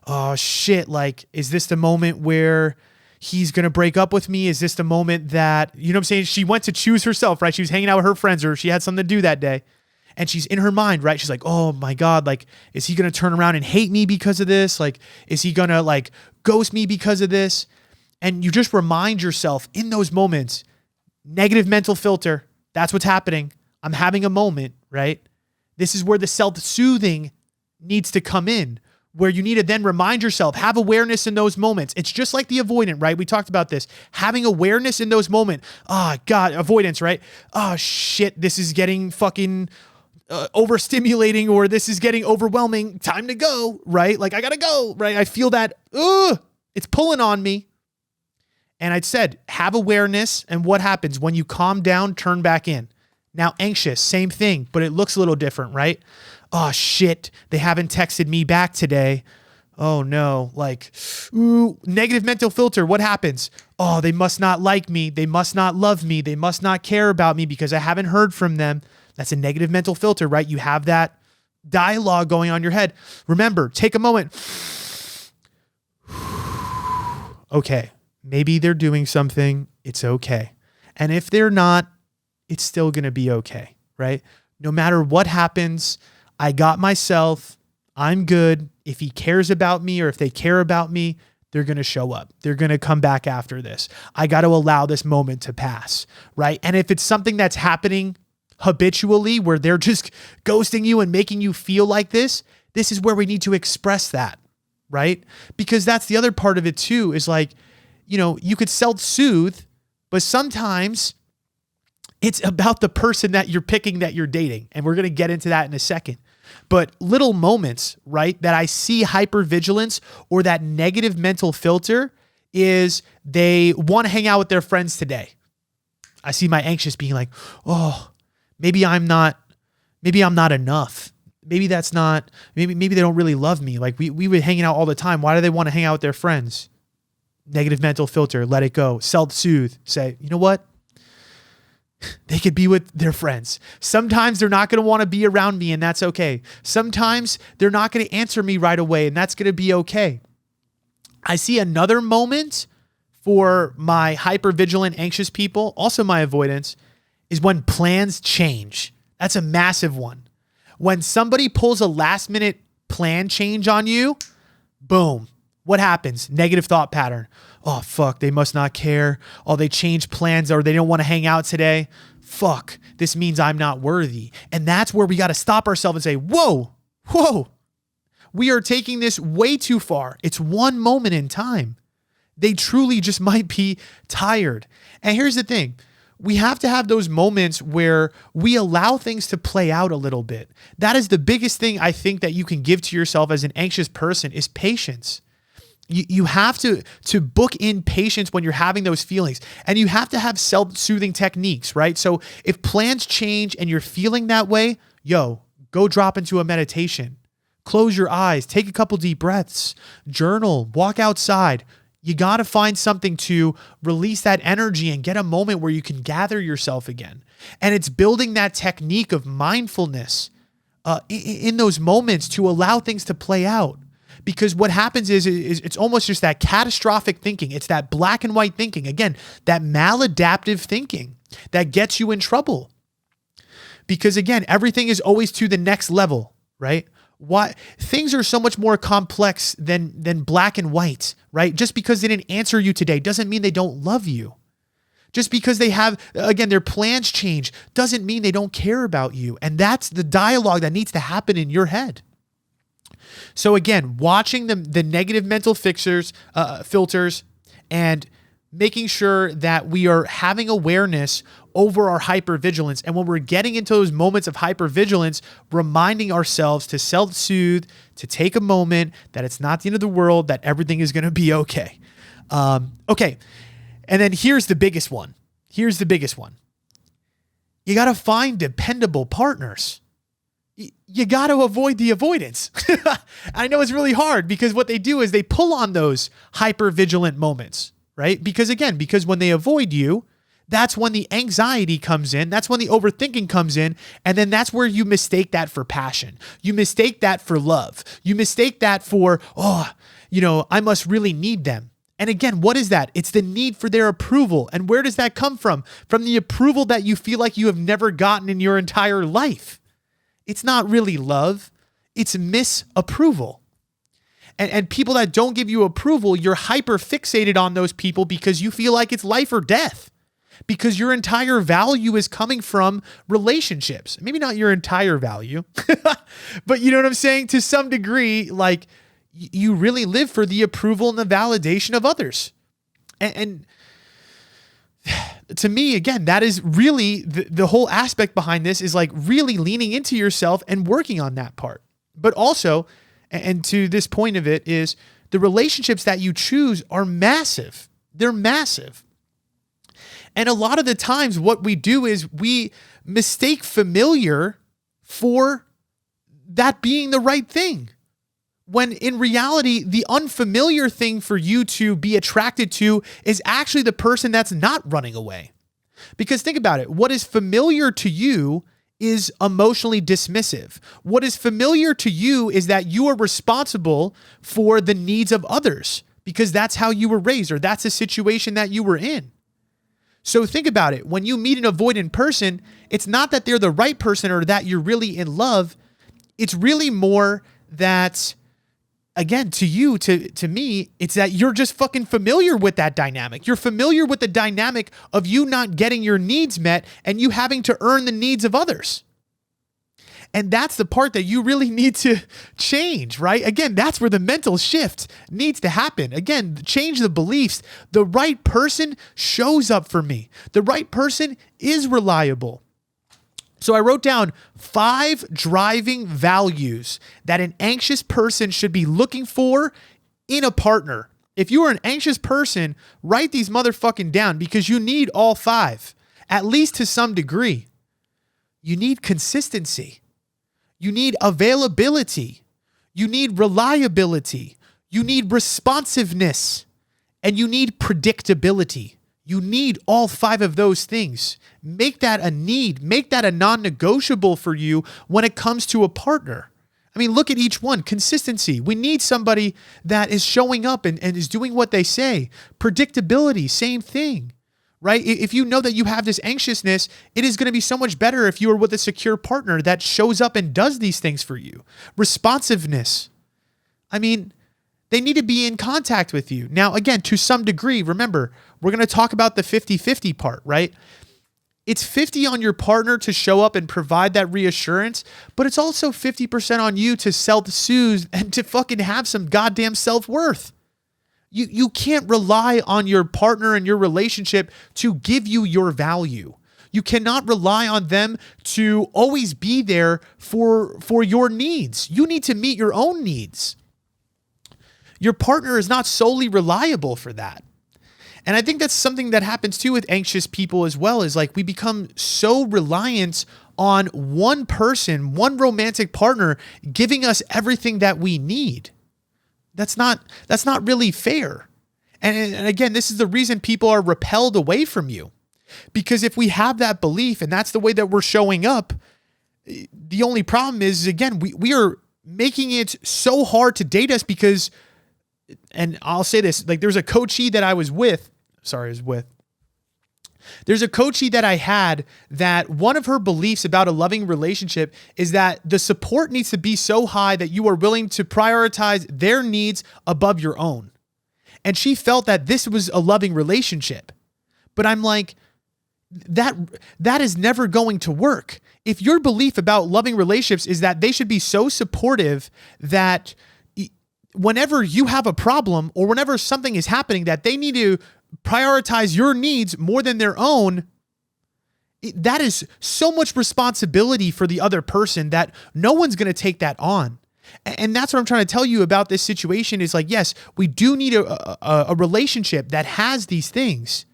oh shit, like, is this the moment where he's going to break up with me? Is this the moment that, you know what I'm saying? She went to choose herself, right? She was hanging out with her friends or she had something to do that day. And she's in her mind, right? She's like, oh my God, like, is he going to turn around and hate me because of this? Like, is he going to like ghost me because of this? And you just remind yourself in those moments, negative mental filter, that's what's happening. I'm having a moment, right? This is where the self-soothing needs to come in, where you need to then remind yourself, have awareness in those moments. It's just like the avoidant, right? We talked about this, having awareness in those moments. Oh God, avoidance, right? Oh shit, this is getting fucking overstimulating or this is getting overwhelming. Time to go, right? Like I gotta go, right? I feel that, it's pulling on me. And I'd said, have awareness. And what happens when you calm down, turn back in. Now anxious, same thing, but it looks a little different, right? Oh shit, they haven't texted me back today. Oh no, like, negative mental filter. What happens? Oh, they must not like me. They must not love me. They must not care about me because I haven't heard from them. That's a negative mental filter, right? You have that dialogue going on in your head. Remember, take a moment. Okay, maybe they're doing something. It's okay. And if they're not, it's still going to be okay, right? No matter what happens, I got myself. I'm good. If he cares about me or if they care about me, they're going to show up. They're going to come back after this. I got to allow this moment to pass, right? And if it's something that's happening habitually where they're just ghosting you and making you feel like this is where we need to express that, right? Because that's the other part of it too, is like, you could self-soothe, but sometimes it's about the person that you're picking, that you're dating. And we're going to get into that in a second. But little moments, right, that I see hypervigilance or that negative mental filter is they want to hang out with their friends today. I see my anxious being like, oh, maybe I'm not enough. Maybe that's not, maybe they don't really love me. Like we were hanging out all the time. Why do they want to hang out with their friends? Negative mental filter, let it go. Self-soothe, say, you know what? They could be with their friends. Sometimes they're not going to want to be around me and that's okay. Sometimes they're not going to answer me right away and that's going to be okay. I see another moment for my hypervigilant, anxious people, also my avoidance, is when plans change. That's a massive one. When somebody pulls a last minute plan change on you, boom. What happens? Negative thought pattern. Oh, fuck, they must not care. Oh, they changed plans or they don't want to hang out today. Fuck, this means I'm not worthy. And that's where we got to stop ourselves and say, whoa, we are taking this way too far. It's one moment in time. They truly just might be tired. And here's the thing. We have to have those moments where we allow things to play out a little bit. That is the biggest thing I think that you can give to yourself as an anxious person is patience. You have to book in patience when you're having those feelings, and you have to have self-soothing techniques, right? So if plans change and you're feeling that way, go drop into a meditation, Close your eyes, take a couple deep breaths, journal, walk outside. You got to find something to release that energy and get a moment where you can gather yourself again. And it's building that technique of mindfulness in those moments to allow things to play out. Because what happens is it's almost just that catastrophic thinking. It's that black and white thinking. Again, that maladaptive thinking that gets you in trouble. Because again, everything is always to the next level, right? Why things are so much more complex than black and white, right? Just because they didn't answer you today doesn't mean they don't love you. Just because they have, again, their plans change doesn't mean they don't care about you. And that's the dialogue that needs to happen in your head. So again, watching the negative mental filters and making sure that we are having awareness over our hypervigilance. And when we're getting into those moments of hypervigilance, reminding ourselves to self-soothe, to take a moment, that it's not the end of the world, that everything is going to be okay. Okay. And then here's the biggest one. You got to find dependable partners. You got to avoid the avoidance. I know it's really hard because what they do is they pull on those hypervigilant moments, right? Because when they avoid you, that's when the anxiety comes in. That's when the overthinking comes in. And then that's where you mistake that for passion. You mistake that for love. You mistake that for, I must really need them. And again, what is that? It's the need for their approval. And where does that come from? From the approval that you feel like you have never gotten in your entire life. It's not really love. It's misapproval. And people that don't give you approval, you're hyper fixated on those people because you feel like it's life or death. Because your entire value is coming from relationships. Maybe not your entire value, but you know what I'm saying? To some degree, like you really live for the approval and the validation of others. And to me, again, that is really the whole aspect behind this is like really leaning into yourself and working on that part. But also, and to this point of it is the relationships that you choose are massive. They're massive. And a lot of the times what we do is we mistake familiar for that being the right thing. When in reality, the unfamiliar thing for you to be attracted to is actually the person that's not running away. Because think about it. What is familiar to you is emotionally dismissive. What is familiar to you is that you are responsible for the needs of others because that's how you were raised or that's a situation that you were in. So think about it. When you meet an avoidant person, it's not that they're the right person or that you're really in love. It's really more that, again, to you, to me, it's that you're just fucking familiar with that dynamic. You're familiar with the dynamic of you not getting your needs met and you having to earn the needs of others. And that's the part that you really need to change, right? Again, that's where the mental shift needs to happen. Again, change the beliefs. The right person shows up for me. The right person is reliable. So I wrote down 5 driving values that an anxious person should be looking for in a partner. If you are an anxious person, write these motherfucking down because you need all 5, at least to some degree. You need consistency. You need availability. You need reliability. You need responsiveness. And you need predictability. You need all 5 of those things. Make that a need. Make that a non-negotiable for you when it comes to a partner. I mean, look at each one. Consistency. We need somebody that is showing up and is doing what they say. Predictability, same thing, right? If you know that you have this anxiousness, it is going to be so much better if you are with a secure partner that shows up and does these things for you. Responsiveness. I mean, they need to be in contact with you. Now, again, to some degree, remember, we're going to talk about the 50-50 part, right? It's 50 on your partner to show up and provide that reassurance, but it's also 50% on you to self-soothe and to fucking have some goddamn self-worth. You can't rely on your partner and your relationship to give you your value. You cannot rely on them to always be there for your needs. You need to meet your own needs. Your partner is not solely reliable for that. And I think that's something that happens too with anxious people as well, is like we become so reliant on one person, one romantic partner giving us everything that we need. That's not really fair. And again, this is the reason people are repelled away from you. Because if we have that belief and that's the way that we're showing up, the only problem is, again, we are making it so hard to date us because, and I'll say this, like there's a coachee that I was with, there's a coachee that I had that one of her beliefs about a loving relationship is that the support needs to be so high that you are willing to prioritize their needs above your own. And she felt that this was a loving relationship. But I'm like, that is never going to work. If your belief about loving relationships is that they should be so supportive that whenever you have a problem or whenever something is happening that they need to prioritize your needs more than their own, that is so much responsibility for the other person that no one's going to take that on. And that's what I'm trying to tell you about this situation is like, yes, we do need a relationship that has these things,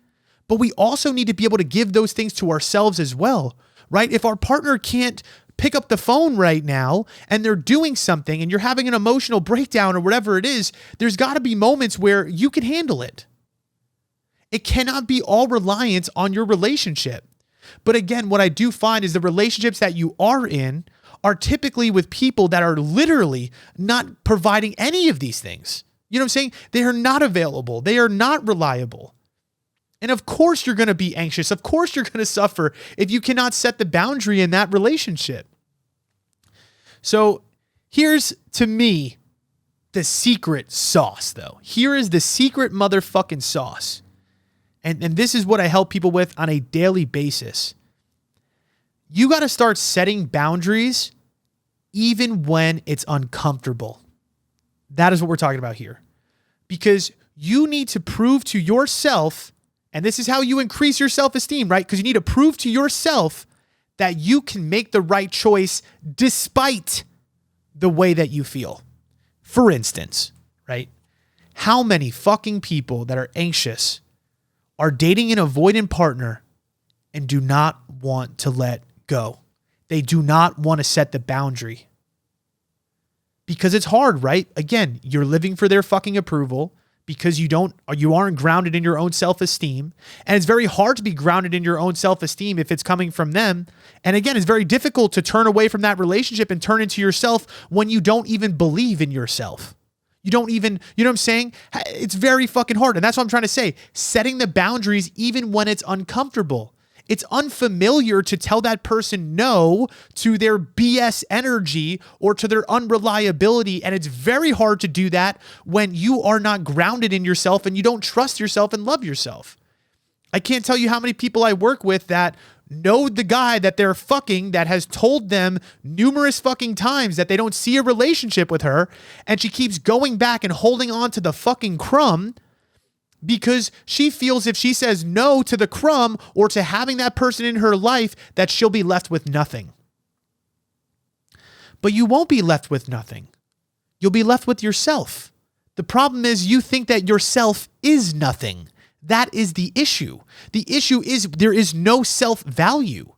but we also need to be able to give those things to ourselves as well, right? If our partner can't pick up the phone right now and they're doing something and you're having an emotional breakdown or whatever it is, there's got to be moments where you can handle it. It cannot be all reliance on your relationship. But again, what I do find is the relationships that you are in are typically with people that are literally not providing any of these things. You know what I'm saying? They are not available. They are not reliable. And of course you're going to be anxious. Of course you're going to suffer if you cannot set the boundary in that relationship. So here's, to me, the secret sauce, though. Here is the secret motherfucking sauce. And this is what I help people with on a daily basis. You got to start setting boundaries even when it's uncomfortable. That is what we're talking about here. Because you need to prove to yourself, and this is how you increase your self-esteem, right? Because you need to prove to yourself that you can make the right choice despite the way that you feel. For instance, right? How many fucking people that are anxious are dating an avoidant partner and do not want to let go? They do not want to set the boundary. Because it's hard, right? Again, you're living for their fucking approval because you aren't grounded in your own self-esteem. And it's very hard to be grounded in your own self-esteem if it's coming from them. And again, it's very difficult to turn away from that relationship and turn into yourself when you don't even believe in yourself. You don't even, you know what I'm saying? It's very fucking hard. And that's what I'm trying to say. Setting the boundaries even when it's uncomfortable. It's unfamiliar to tell that person no to their BS energy or to their unreliability. And it's very hard to do that when you are not grounded in yourself and you don't trust yourself and love yourself. I can't tell you how many people I work with that know the guy that they're fucking that has told them numerous fucking times that they don't see a relationship with her. And she keeps going back and holding on to the fucking crumb because she feels if she says no to the crumb or to having that person in her life, that she'll be left with nothing. But you won't be left with nothing. You'll be left with yourself. The problem is you think that yourself is nothing. That is the issue. The issue is there is no self-value.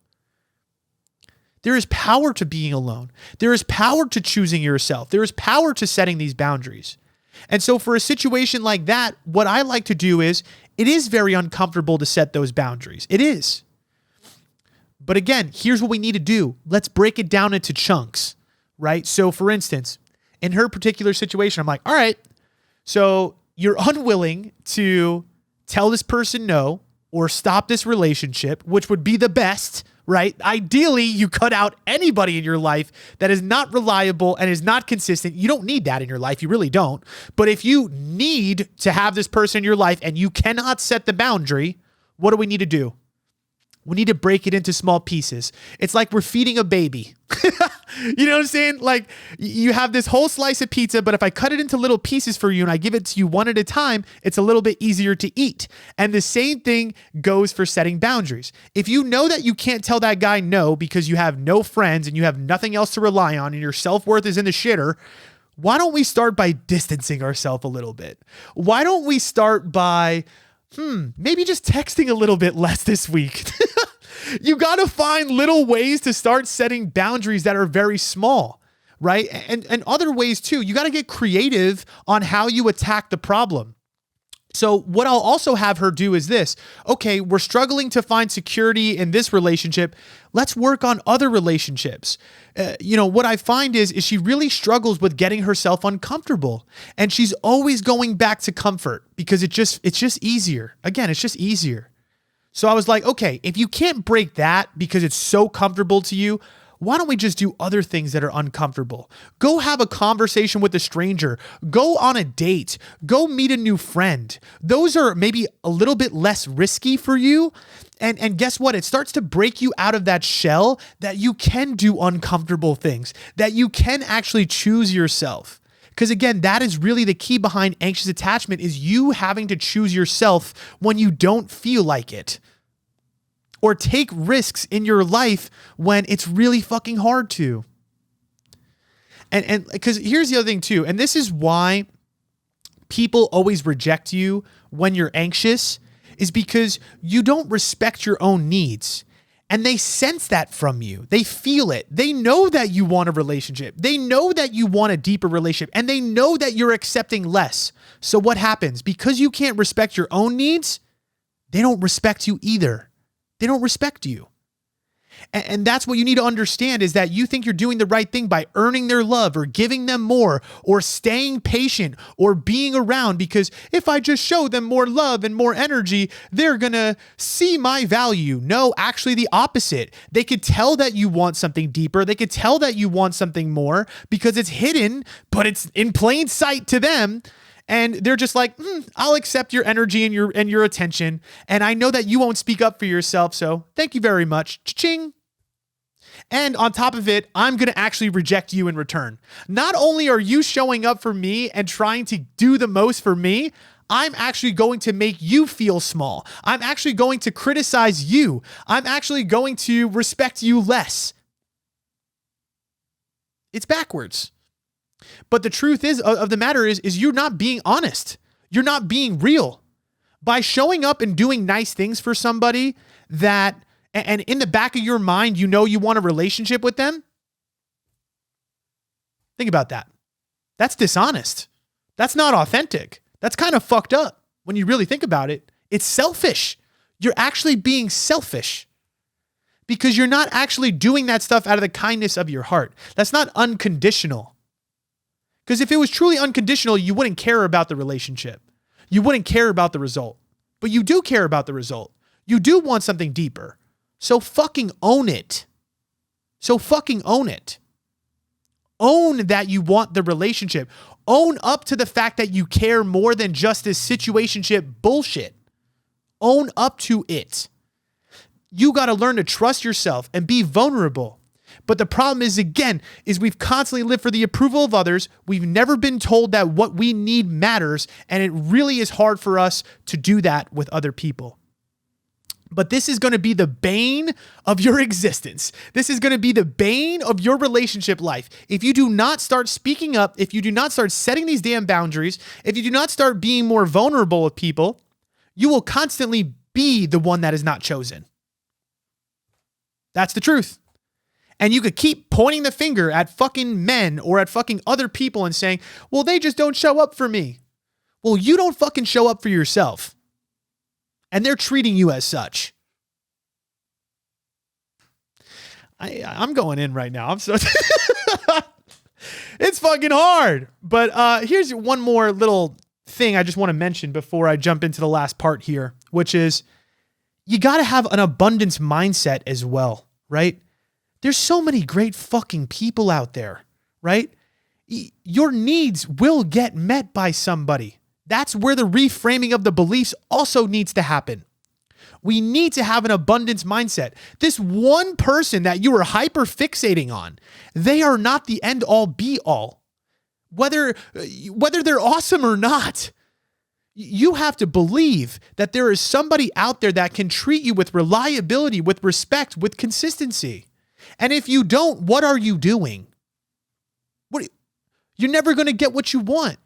There is power to being alone. There is power to choosing yourself. There is power to setting these boundaries. And so for a situation like that, what I like to do is, it is very uncomfortable to set those boundaries. It is. But again, here's what we need to do. Let's break it down into chunks, right? So for instance, in her particular situation, I'm like, all right, so you're unwilling to tell this person no or stop this relationship, which would be the best, right? Ideally, you cut out anybody in your life that is not reliable and is not consistent. You don't need that in your life. You really don't. But if you need to have this person in your life and you cannot set the boundary, what do we need to do? We need to break it into small pieces. It's like we're feeding a baby. You know what I'm saying? Like you have this whole slice of pizza, but if I cut it into little pieces for you and I give it to you one at a time, it's a little bit easier to eat. And the same thing goes for setting boundaries. If you know that you can't tell that guy no because you have no friends and you have nothing else to rely on and your self-worth is in the shitter, why don't we start by distancing ourselves a little bit? Why don't we start by maybe just texting a little bit less this week? You got to find little ways to start setting boundaries that are very small, right? And other ways too. You got to get creative on how you attack the problem. So what I'll also have her do is this. Okay, we're struggling to find security in this relationship. Let's work on other relationships. What I find is she really struggles with getting herself uncomfortable, and she's always going back to comfort because it's just easier. Again, it's just easier. So I was like, okay, if you can't break that because it's so comfortable to you, why don't we just do other things that are uncomfortable? Go have a conversation with a stranger. Go on a date. Go meet a new friend. Those are maybe a little bit less risky for you. And guess what? It starts to break you out of that shell that you can do uncomfortable things, that you can actually choose yourself. Because again, that is really the key behind anxious attachment, is you having to choose yourself when you don't feel like it. Or take risks in your life when it's really fucking hard to. And because here's the other thing too, and this is why people always reject you when you're anxious, is because you don't respect your own needs. And they sense that from you. They feel it. They know that you want a relationship. They know that you want a deeper relationship, and they know that you're accepting less. So what happens? Because you can't respect your own needs, they don't respect you either. They don't respect you. And that's what you need to understand, is that you think you're doing the right thing by earning their love or giving them more or staying patient or being around, because if I just show them more love and more energy, they're going to see my value. No, actually the opposite. They could tell that you want something deeper. They could tell that you want something more because it's hidden, but it's in plain sight to them. And they're just like, I'll accept your energy and your attention. And I know that you won't speak up for yourself. So thank you very much. Cha-ching. And on top of it, I'm going to actually reject you in return. Not only are you showing up for me and trying to do the most for me, I'm actually going to make you feel small. I'm actually going to criticize you. I'm actually going to respect you less. It's backwards. But the truth of the matter is you're not being honest. You're not being real. By showing up and doing nice things for somebody that, and in the back of your mind, you know you want a relationship with them. Think about that. That's dishonest. That's not authentic. That's kind of fucked up when you really think about it. It's selfish. You're actually being selfish because you're not actually doing that stuff out of the kindness of your heart. That's not unconditional. Because if it was truly unconditional, you wouldn't care about the relationship. You wouldn't care about the result. But you do care about the result. You do want something deeper. So fucking own it. Own that you want the relationship. Own up to the fact that you care more than just this situationship bullshit. Own up to it. You got to learn to trust yourself and be vulnerable. But the problem is, again, is we've constantly lived for the approval of others. We've never been told that what we need matters, and it really is hard for us to do that with other people. But this is going to be the bane of your existence. This is going to be the bane of your relationship life. If you do not start speaking up, if you do not start setting these damn boundaries, if you do not start being more vulnerable with people, you will constantly be the one that is not chosen. That's the truth. And you could keep pointing the finger at fucking men or at fucking other people and saying, well, they just don't show up for me. Well, you don't fucking show up for yourself. And they're treating you as such. I'm going in right now. I'm so it's fucking hard. But here's one more little thing I just want to mention before I jump into the last part here, which is you got to have an abundance mindset as well, right? There's so many great fucking people out there, right? Your needs will get met by somebody. That's where the reframing of the beliefs also needs to happen. We need to have an abundance mindset. This one person that you are hyper fixating on, they are not the end all be all. Whether they're awesome or not, you have to believe that there is somebody out there that can treat you with reliability, with respect, with consistency. And if you don't, what are you doing? You're never going to get what you want.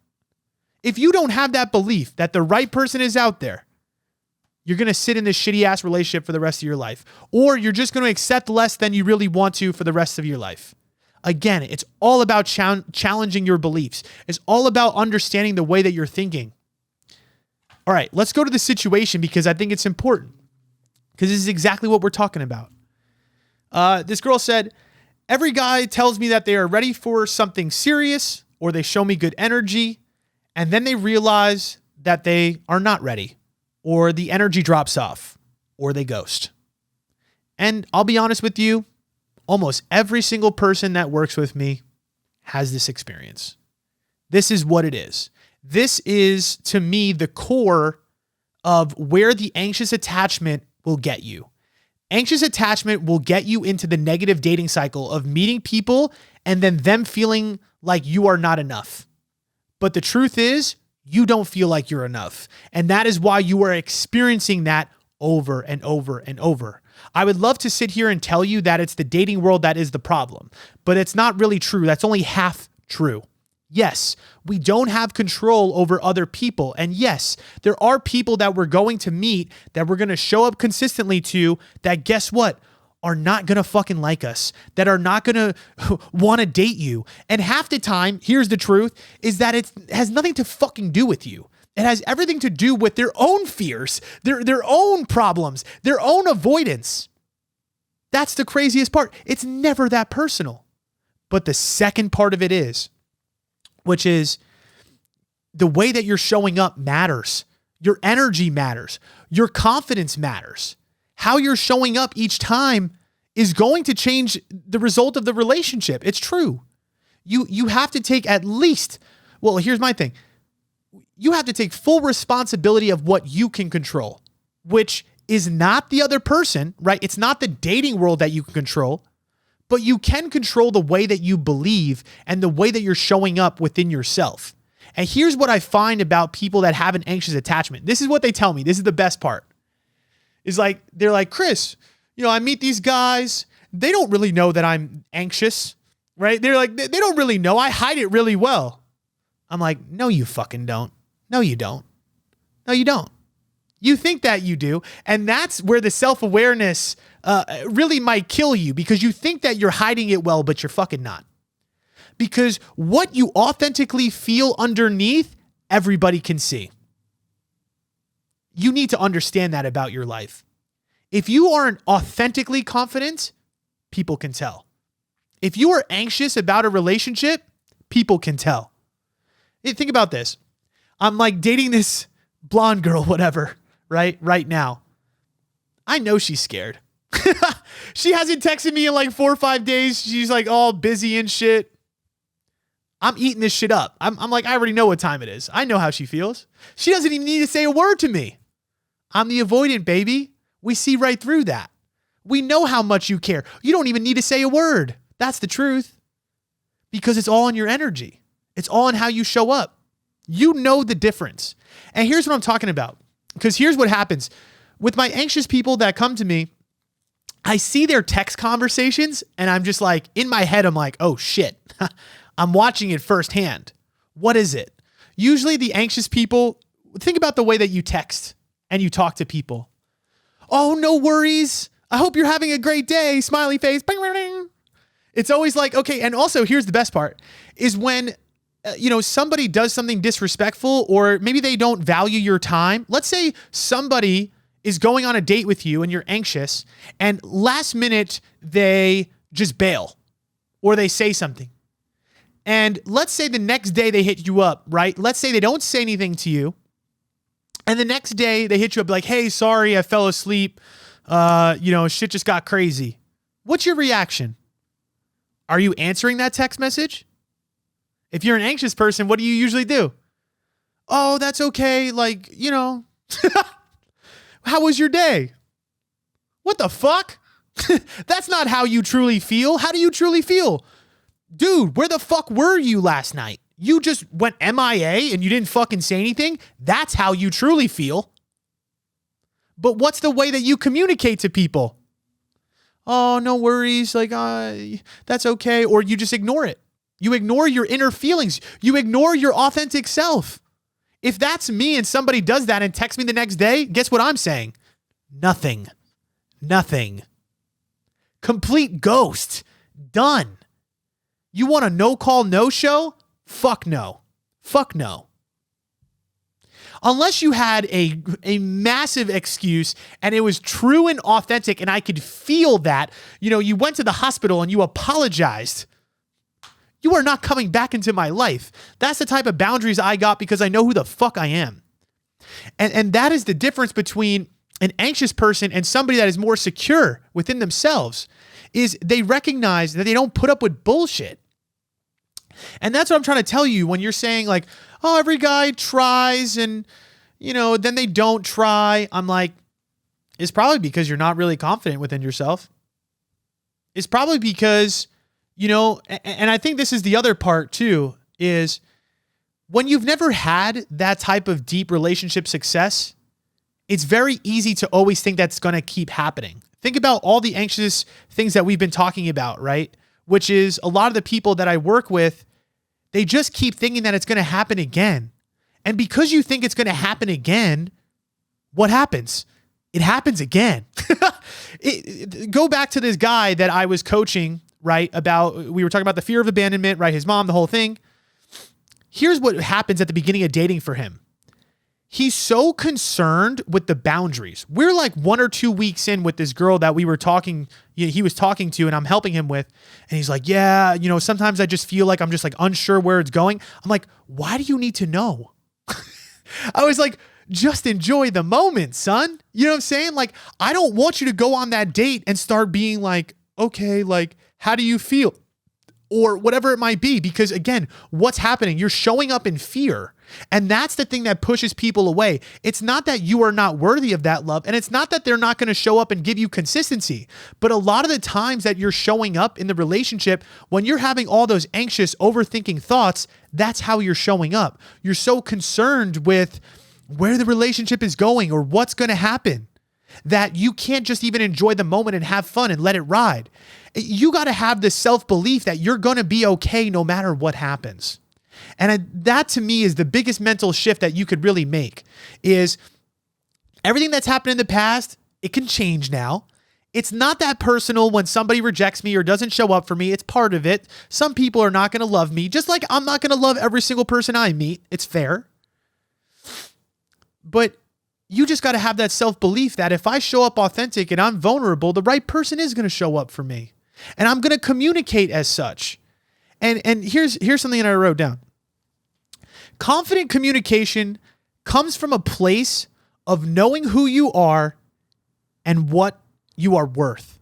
If you don't have that belief that the right person is out there, you're going to sit in this shitty ass relationship for the rest of your life, or you're just going to accept less than you really want to for the rest of your life. Again, it's all about challenging your beliefs. It's all about understanding the way that you're thinking. All right, let's go to the situation because I think it's important, because this is exactly what we're talking about. This girl said, every guy tells me that they are ready for something serious, or they show me good energy, and then they realize that they are not ready, or the energy drops off, or they ghost. And I'll be honest with you, almost every single person that works with me has this experience. This is what it is. This is, to me, the core of where the anxious attachment will get you. Anxious attachment will get you into the negative dating cycle of meeting people and then them feeling like you are not enough. But the truth is, you don't feel like you're enough. And that is why you are experiencing that over and over and over. I would love to sit here and tell you that it's the dating world that is the problem, but it's not really true. That's only half true. Yes, we don't have control over other people. And yes, there are people that we're going to meet that we're going to show up consistently to that, guess what, are not going to fucking like us, that are not going to want to date you. And half the time, here's the truth, is that it has nothing to fucking do with you. It has everything to do with their own fears, their own problems, their own avoidance. That's the craziest part. It's never that personal. But the second part of it is, which is the way that you're showing up matters. Your energy matters. Your confidence matters. How you're showing up each time is going to change the result of the relationship. It's true. You have to take at least, well, here's my thing. You have to take full responsibility of what you can control, which is not the other person, right? It's not the dating world that you can control, but you can control the way that you believe and the way that you're showing up within yourself. And here's what I find about people that have an anxious attachment. This is what they tell me. This is the best part. Is like, they're like, Chris, I meet these guys. They don't really know that I'm anxious, right? They're like, they don't really know. I hide it really well. I'm like, no, you fucking don't. No, you don't. No, you don't. You think that you do. And that's where the self-awareness really might kill you, because you think that you're hiding it well, but you're fucking not. Because what you authentically feel underneath, everybody can see. You need to understand that about your life. If you aren't authentically confident, people can tell. If you are anxious about a relationship, people can tell. Hey, think about this. I'm like dating this blonde girl, whatever, right now. I know she's scared. She hasn't texted me in like 4 or 5 days. She's like all busy and shit. I'm eating this shit up. I'm like, I already know what time it is. I know how she feels. She doesn't even need to say a word to me. I'm the avoidant, baby. We see right through that. We know how much you care. You don't even need to say a word. That's the truth. Because it's all in your energy. It's all in how you show up. You know the difference. And here's what I'm talking about. Because here's what happens. With my anxious people that come to me, I see their text conversations and I'm just like, in my head, I'm like, oh shit. I'm watching it firsthand. What is it? Usually the anxious people, think about the way that you text and you talk to people. Oh, no worries. I hope you're having a great day. Smiley face. It's always like, okay. And also here's the best part is when, somebody does something disrespectful, or maybe they don't value your time. Let's say somebody is going on a date with you and you're anxious, and last minute they just bail or they say something. And let's say the next day they hit you up, right? Let's say they don't say anything to you. And the next day they hit you up like, hey, sorry, I fell asleep. Shit just got crazy. What's your reaction? Are you answering that text message? If you're an anxious person, what do you usually do? Oh, that's okay. How was your day? What the fuck? That's not how you truly feel. How do you truly feel? Dude, where the fuck were you last night? You just went MIA and you didn't fucking say anything? That's how you truly feel. But what's the way that you communicate to people? Oh, no worries. That's okay. Or you just ignore it. You ignore your inner feelings. You ignore your authentic self. If that's me and somebody does that and texts me the next day, guess what I'm saying? Nothing. Complete ghost. Done. You want a no call, no show? Fuck no. Unless you had a massive excuse and it was true and authentic and I could feel that, you went to the hospital and you apologized. You are not coming back into my life. That's the type of boundaries I got because I know who the fuck I am. And that is the difference between an anxious person and somebody that is more secure within themselves, is they recognize that they don't put up with bullshit. And that's what I'm trying to tell you when you're saying like, oh, every guy tries and, then they don't try. I'm like, it's probably because you're not really confident within yourself. It's probably because, and I think this is the other part too, is when you've never had that type of deep relationship success, it's very easy to always think that's going to keep happening. Think about all the anxious things that we've been talking about, right? Which is a lot of the people that I work with, they just keep thinking that it's going to happen again. And because you think it's going to happen again, what happens? It happens again. Go back to this guy that I was coaching, right? We were talking about the fear of abandonment, right? His mom, the whole thing. Here's what happens at the beginning of dating for him. He's so concerned with the boundaries. We're like 1 or 2 weeks in with this girl that he was talking to and I'm helping him with. And he's like, yeah, sometimes I just feel like I'm just like unsure where it's going. I'm like, why do you need to know? I was like, just enjoy the moment, son. You know what I'm saying? Like, I don't want you to go on that date and start being like, okay, like, how do you feel? Or whatever it might be. Because again, what's happening? You're showing up in fear. And that's the thing that pushes people away. It's not that you are not worthy of that love. And it's not that they're not going to show up and give you consistency. But a lot of the times that you're showing up in the relationship, when you're having all those anxious, overthinking thoughts, that's how you're showing up. You're so concerned with where the relationship is going or what's going to happen that you can't just even enjoy the moment and have fun and let it ride. You got to have this self-belief that you're going to be okay no matter what happens. And that to me is the biggest mental shift that you could really make, is everything that's happened in the past, it can change now. It's not that personal when somebody rejects me or doesn't show up for me. It's part of it. Some people are not going to love me, just like I'm not going to love every single person I meet. It's fair. But you just got to have that self-belief that if I show up authentic and I'm vulnerable, the right person is going to show up for me. And I'm going to communicate as such. And here's something that I wrote down. Confident communication comes from a place of knowing who you are and what you are worth.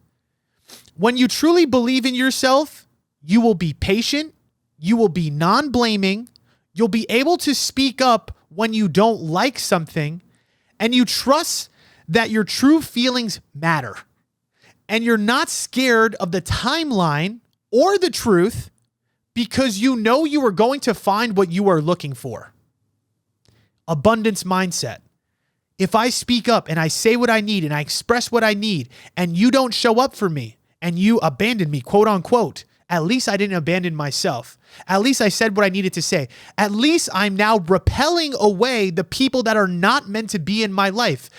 When you truly believe in yourself, you will be patient, you will be non-blaming, you'll be able to speak up when you don't like something, and you trust that your true feelings matter. And you're not scared of the timeline or the truth, because you know you are going to find what you are looking for. Abundance mindset. If I speak up and I say what I need and I express what I need and you don't show up for me and you abandon me, quote unquote, at least I didn't abandon myself. At least I said what I needed to say. At least I'm now repelling away the people that are not meant to be in my life.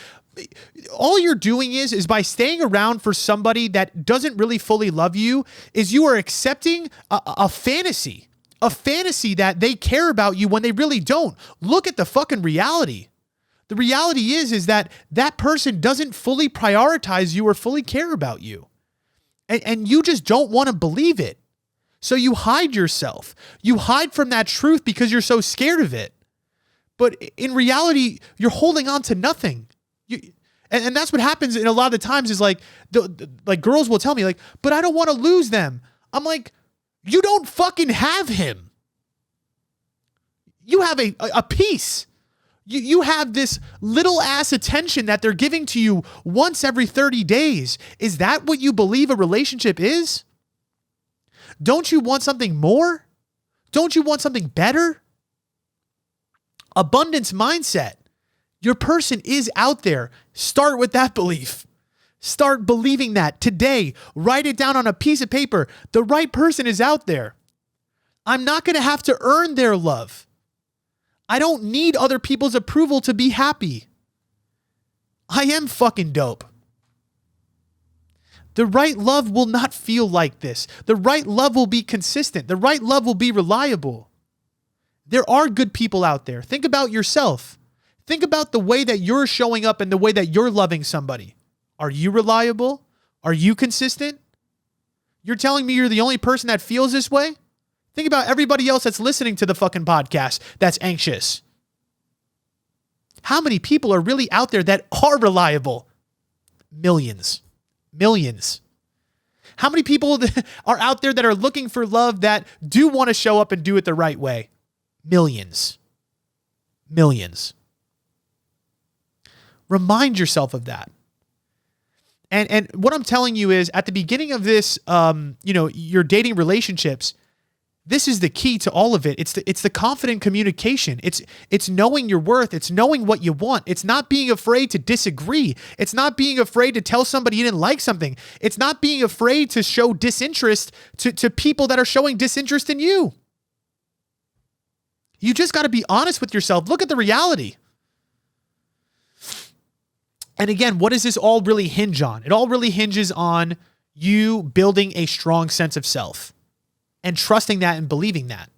All you're doing is by staying around for somebody that doesn't really fully love you, is you are accepting a fantasy that they care about you when they really don't. Look at the fucking reality. The reality is that person doesn't fully prioritize you or fully care about you. And you just don't want to believe it. So you hide yourself. You hide from that truth because you're so scared of it. But in reality, you're holding on to nothing. And that's what happens in a lot of the times is like girls will tell me like, but I don't want to lose them. I'm like, you don't fucking have him. You have a piece. You have this little ass attention that they're giving to you once every 30 days. Is that what you believe a relationship is? Don't you want something more? Don't you want something better? Abundance mindset. Your person is out there. Start with that belief. Start believing that today. Write it down on a piece of paper. The right person is out there. I'm not going to have to earn their love. I don't need other people's approval to be happy. I am fucking dope. The right love will not feel like this. The right love will be consistent. The right love will be reliable. There are good people out there. Think about yourself. Think about the way that you're showing up and the way that you're loving somebody. Are you reliable? Are you consistent? You're telling me you're the only person that feels this way? Think about everybody else that's listening to the fucking podcast that's anxious. How many people are really out there that are reliable? Millions. How many people are out there that are looking for love that do want to show up and do it the right way? Millions. Remind yourself of that. And what I'm telling you is at the beginning of this, your dating relationships, this is the key to all of it. It's the confident communication. It's knowing your worth. It's knowing what you want. It's not being afraid to disagree. It's not being afraid to tell somebody you didn't like something. It's not being afraid to show disinterest to people that are showing disinterest in you. You just got to be honest with yourself. Look at the reality. And again, what does this all really hinge on? It all really hinges on you building a strong sense of self and trusting that and believing that.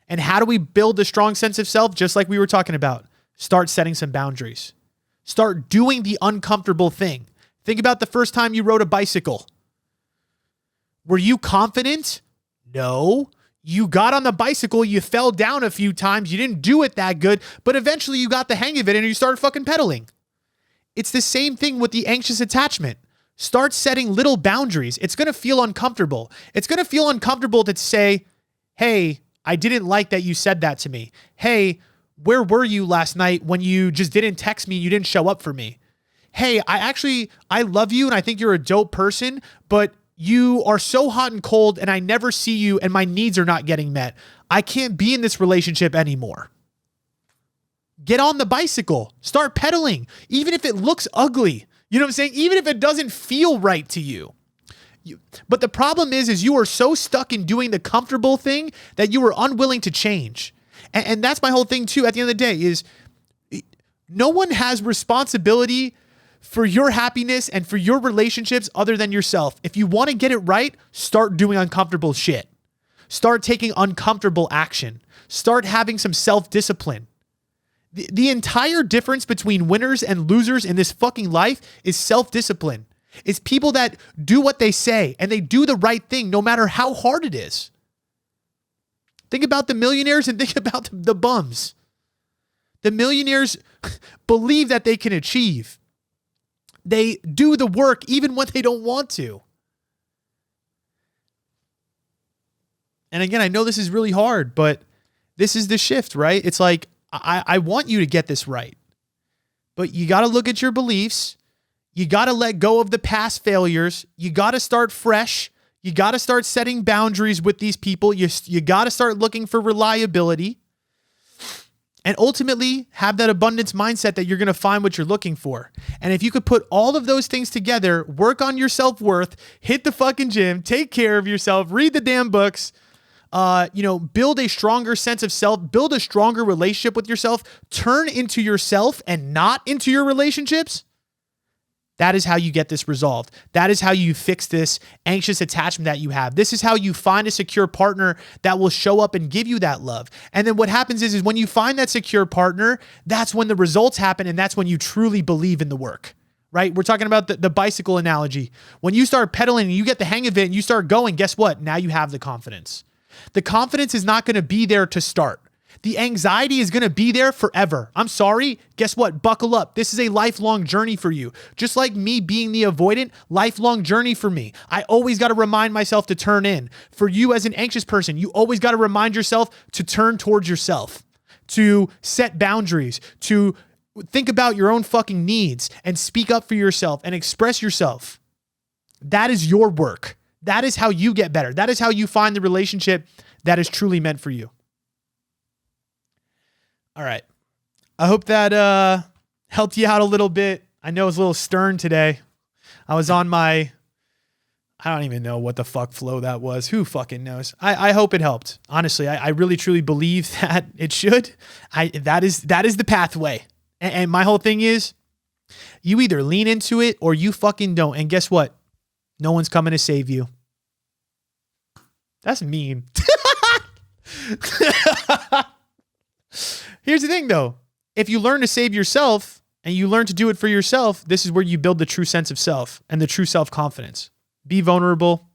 And how do we build a strong sense of self? Just like we were talking about, start setting some boundaries. Start doing the uncomfortable thing. Think about the first time you rode a bicycle. Were you confident? No. You got on the bicycle, you fell down a few times, you didn't do it that good, but eventually you got the hang of it and you started fucking pedaling. It's the same thing with the anxious attachment. Start setting little boundaries. It's going to feel uncomfortable. It's going to feel uncomfortable to say, hey, I didn't like that you said that to me. Hey, where were you last night when you just didn't text me, you didn't show up for me? Hey, I love you and I think you're a dope person, but you are so hot and cold and I never see you and my needs are not getting met. I can't be in this relationship anymore. Get on the bicycle. Start pedaling. Even if it looks ugly. You know what I'm saying? Even if it doesn't feel right to you. But the problem is you are so stuck in doing the comfortable thing that you are unwilling to change. And that's my whole thing too at the end of the day is no one has responsibility for your happiness and for your relationships other than yourself. If you want to get it right, start doing uncomfortable shit. Start taking uncomfortable action. Start having some self-discipline. The entire difference between winners and losers in this fucking life is self-discipline. It's people that do what they say and they do the right thing no matter how hard it is. Think about the millionaires and think about the bums. The millionaires believe that they can achieve. They do the work even when they don't want to. And again, I know this is really hard, but this is the shift, right? It's like, I want you to get this right, but you got to look at your beliefs. You got to let go of the past failures. You got to start fresh. You got to start setting boundaries with these people. You got to start looking for reliability and ultimately have that abundance mindset that you're going to find what you're looking for. And if you could put all of those things together, work on your self-worth, hit the fucking gym, take care of yourself, read the damn books, build a stronger sense of self, build a stronger relationship with yourself, turn into yourself and not into your relationships. That is how you get this resolved. That is how you fix this anxious attachment that you have. This is how you find a secure partner that will show up and give you that love. And then what happens is when you find that secure partner, that's when the results happen and that's when you truly believe in the work. Right? We're talking about the bicycle analogy. When you start pedaling and you get the hang of it and you start going, guess what? Now you have the confidence. The confidence is not going to be there to start. The anxiety is going to be there forever. I'm sorry. Guess what? Buckle up. This is a lifelong journey for you. Just like me being the avoidant, lifelong journey for me. I always got to remind myself to turn in. For you as an anxious person, you always got to remind yourself to turn towards yourself, to set boundaries, to think about your own fucking needs and speak up for yourself and express yourself. That is your work. That is how you get better. That is how you find the relationship that is truly meant for you. All right. I hope that helped you out a little bit. I know it was a little stern today. I was on my I don't even know what the fuck flow that was. Who fucking knows? I hope it helped. Honestly, I really truly believe that it should. That is the pathway. And my whole thing is, you either lean into it or you fucking don't. And guess what? No one's coming to save you. That's mean. Here's the thing though. If you learn to save yourself and you learn to do it for yourself, this is where you build the true sense of self and the true self-confidence. Be vulnerable.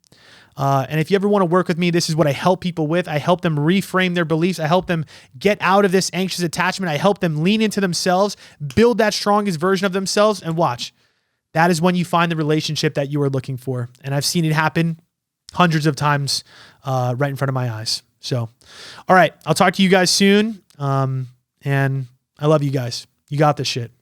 And if you ever want to work with me, this is what I help people with. I help them reframe their beliefs. I help them get out of this anxious attachment. I help them lean into themselves, build that strongest version of themselves, and watch. That is when you find the relationship that you are looking for. And I've seen it happen hundreds of times right in front of my eyes. So, all right, I'll talk to you guys soon. And I love you guys. You got this shit.